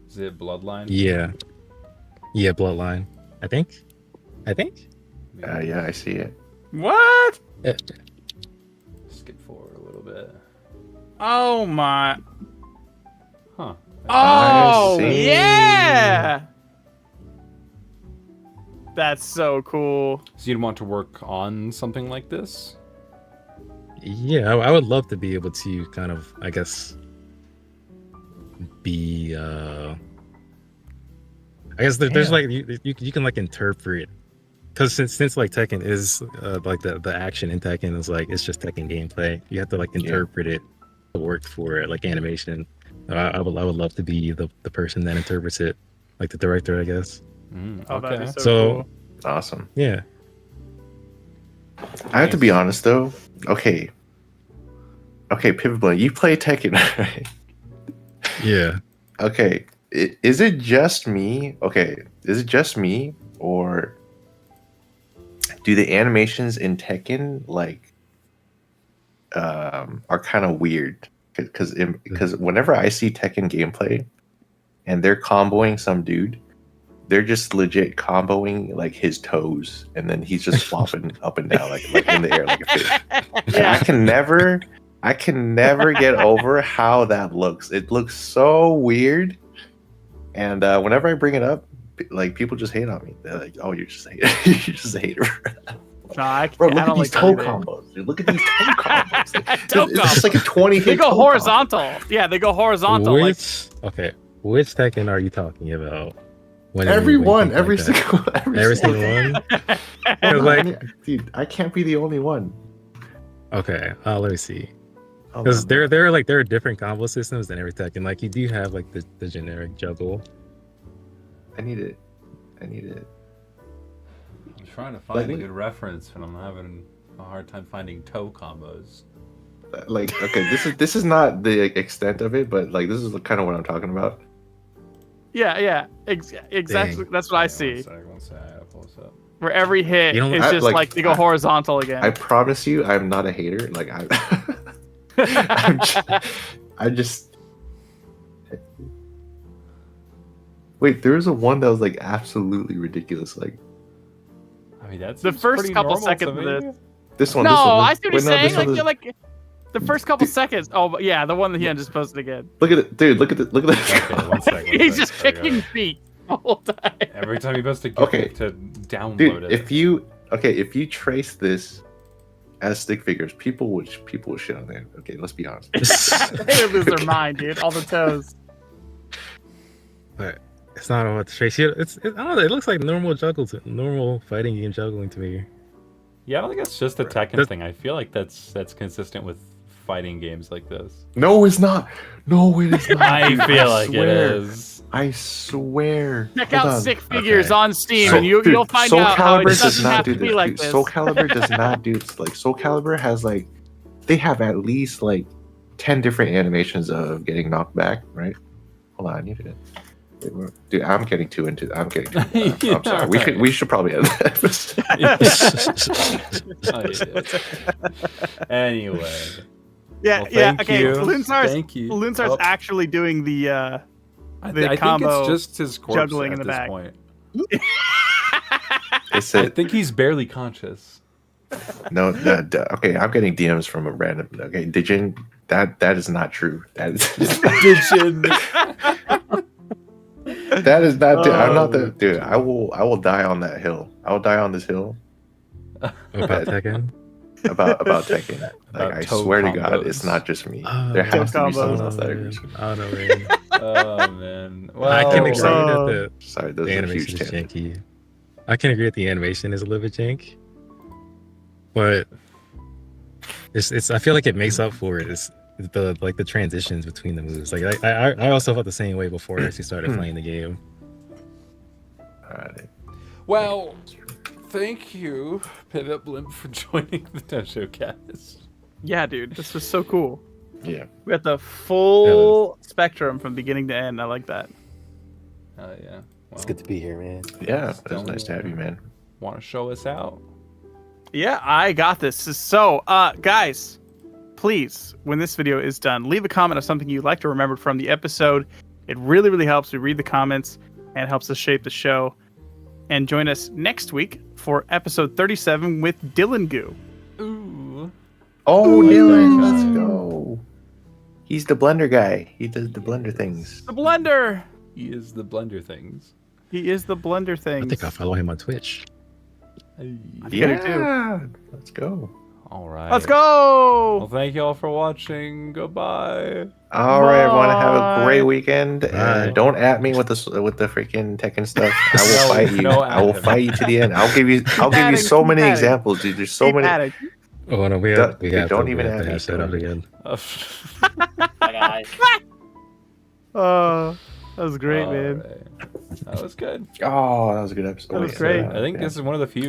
Is it Bloodline? Yeah, Bloodline. I think. Yeah, I see it. What? Skip forward a little bit. Oh my. Huh. Oh see. yeah. That's so cool. So you'd want to work on something like this? Yeah, I would love to be able to kind of, I guess, be. I guess there's like you can like interpret, because since like Tekken is like the action in Tekken is like it's just Tekken gameplay. You have to like interpret it to work for it, like animation. I would love to be the person that interprets it, like the director, I guess. Oh, that'd be Okay. so cool. Awesome. Yeah. I have to be honest though. Okay, PivotBlimp, you play Tekken, right? Yeah. Okay, is it just me? Okay, is it just me, or do the animations in Tekken like are kind of weird? Because whenever I see Tekken gameplay and they're comboing some dude, they're just legit comboing like his toes, and then he's just flopping up and down like in the air like a fish. And I can never get over how that looks. It looks so weird, and whenever I bring it up, like people just hate on me. They're like, "Oh, you're just a hater. You're just a hater." No, I Bro, can't. look I at don't these like toe that either. combos. Dude. Look at these toe combos. Like, Toe it's just like a 20 hit. They go toe horizontal. Yeah, they go horizontal. Which Tekken are you talking about? Everyone, every like that? single, Every single one. Hold on, like, dude, I can't be the only one. Okay, let me see. Hold Because on. there are different combo systems in every Tekken. Like you do have like the generic juggle. I need it. I'm trying to find a Like- good reference, but I'm having a hard time finding toe combos. Like, okay, this is not the extent of it, but like this is kind of what I'm talking about. Yeah. Exactly. Dang. That's what I see. One sec, I gotta pull this up. Where every hit You don't- is I- just like, like they go horizontal again. I promise you, I'm not a hater. Like I just. Wait, there was a one that was like absolutely ridiculous. Like I mean, that's The first couple seconds of this one. No, this one, I see what he's wait, no, saying. this Like, one you're like the first couple seconds. Oh, but yeah, the one that Hyun just posted again. Look at it, dude. Look at the. Okay, one sec. He's just kicking feet the whole time. Every time he posts a GIF Okay. to download Dude, it. if you trace this as stick figures, people would shit on it. Okay, let's be honest. They would lose their mind, dude. All the toes. But it's not about the trace. I don't know. It looks like normal fighting game juggling to me. Yeah, I don't think it's just a Tekken thing. I feel like that's consistent with fighting games like this. No, it's not. No, it is not. I dude. feel like it swear. is. I swear. Check Hold out on. Stick Figures Okay. on Steam, So- and you'll dude, find Soul out how it Calibur does doesn't not have do to be this. like Dude, this. Soul Calibur does not do this. Like Soul Calibur has like, they have at least like 10 different animations of getting knocked back. Right? Hold on, I need it. Dude, I'm getting too into. I'm sorry. We should probably end that. Anyway. Yeah, Well, yeah. thank Okay, you. Lunsar's Thank you. Lunsar's actually doing the I the think combo it's just his corpse juggling at in the this back. point. It's I it. think he's barely conscious. No, okay. I'm getting DMs from a random. Okay, Dijin, that is not true. That is. That is not. Dude, I'm not the dude. I will die on that hill. I will die on this hill About Tekken. about Tekken. Like About I toe swear to God, combos. it's not just me. Oh, There has to be toe someone combos. else that agrees. I don't know, man. Oh man. Well, I can agree Oh. that Sorry, the those are animation huge is tangents. janky. I can agree that the animation is a little bit jank, but it's. I feel like it makes up for it. It's the transitions between the moves. Like I also felt the same way before I actually started playing the game. Alright. Well, thank you, PivotBlimp, for joining the Dojocast. Yeah, dude, this was so cool. Yeah. We got the full spectrum from beginning to end. I like that. Yeah. Well, It's good to be here, man. Yeah, it was nice to have you, man. Want to show us out? Yeah, I got this. So, guys, please, when this video is done, leave a comment of something you'd like to remember from the episode. It really, really helps. We read the comments and helps us shape the show. And join us next week for episode 37 with Dylan Goo. Ooh. Oh, Ooh. Dylan, let's go. He's the blender guy. He does the blender things. The blender. He is the blender things. He is the blender thing. I think I'll follow him on Twitch. Hey. Yeah, let's go. All right. Let's go. Well, thank you all for watching. Goodbye. All right, everyone. Have a great weekend. Bye. And don't at me with the freaking Tekken stuff. I will fight you. no I will at him. fight you to the end. I'll give you adding, so keep many adding. examples, dude. There's so Keep many. at it. Oh no, we Don't- have don't to, even we have add to me. set up again. Bye, guys. Oh, that was great, All man. right. That was good. Oh, that was a good episode. That was great. I think this is one of the few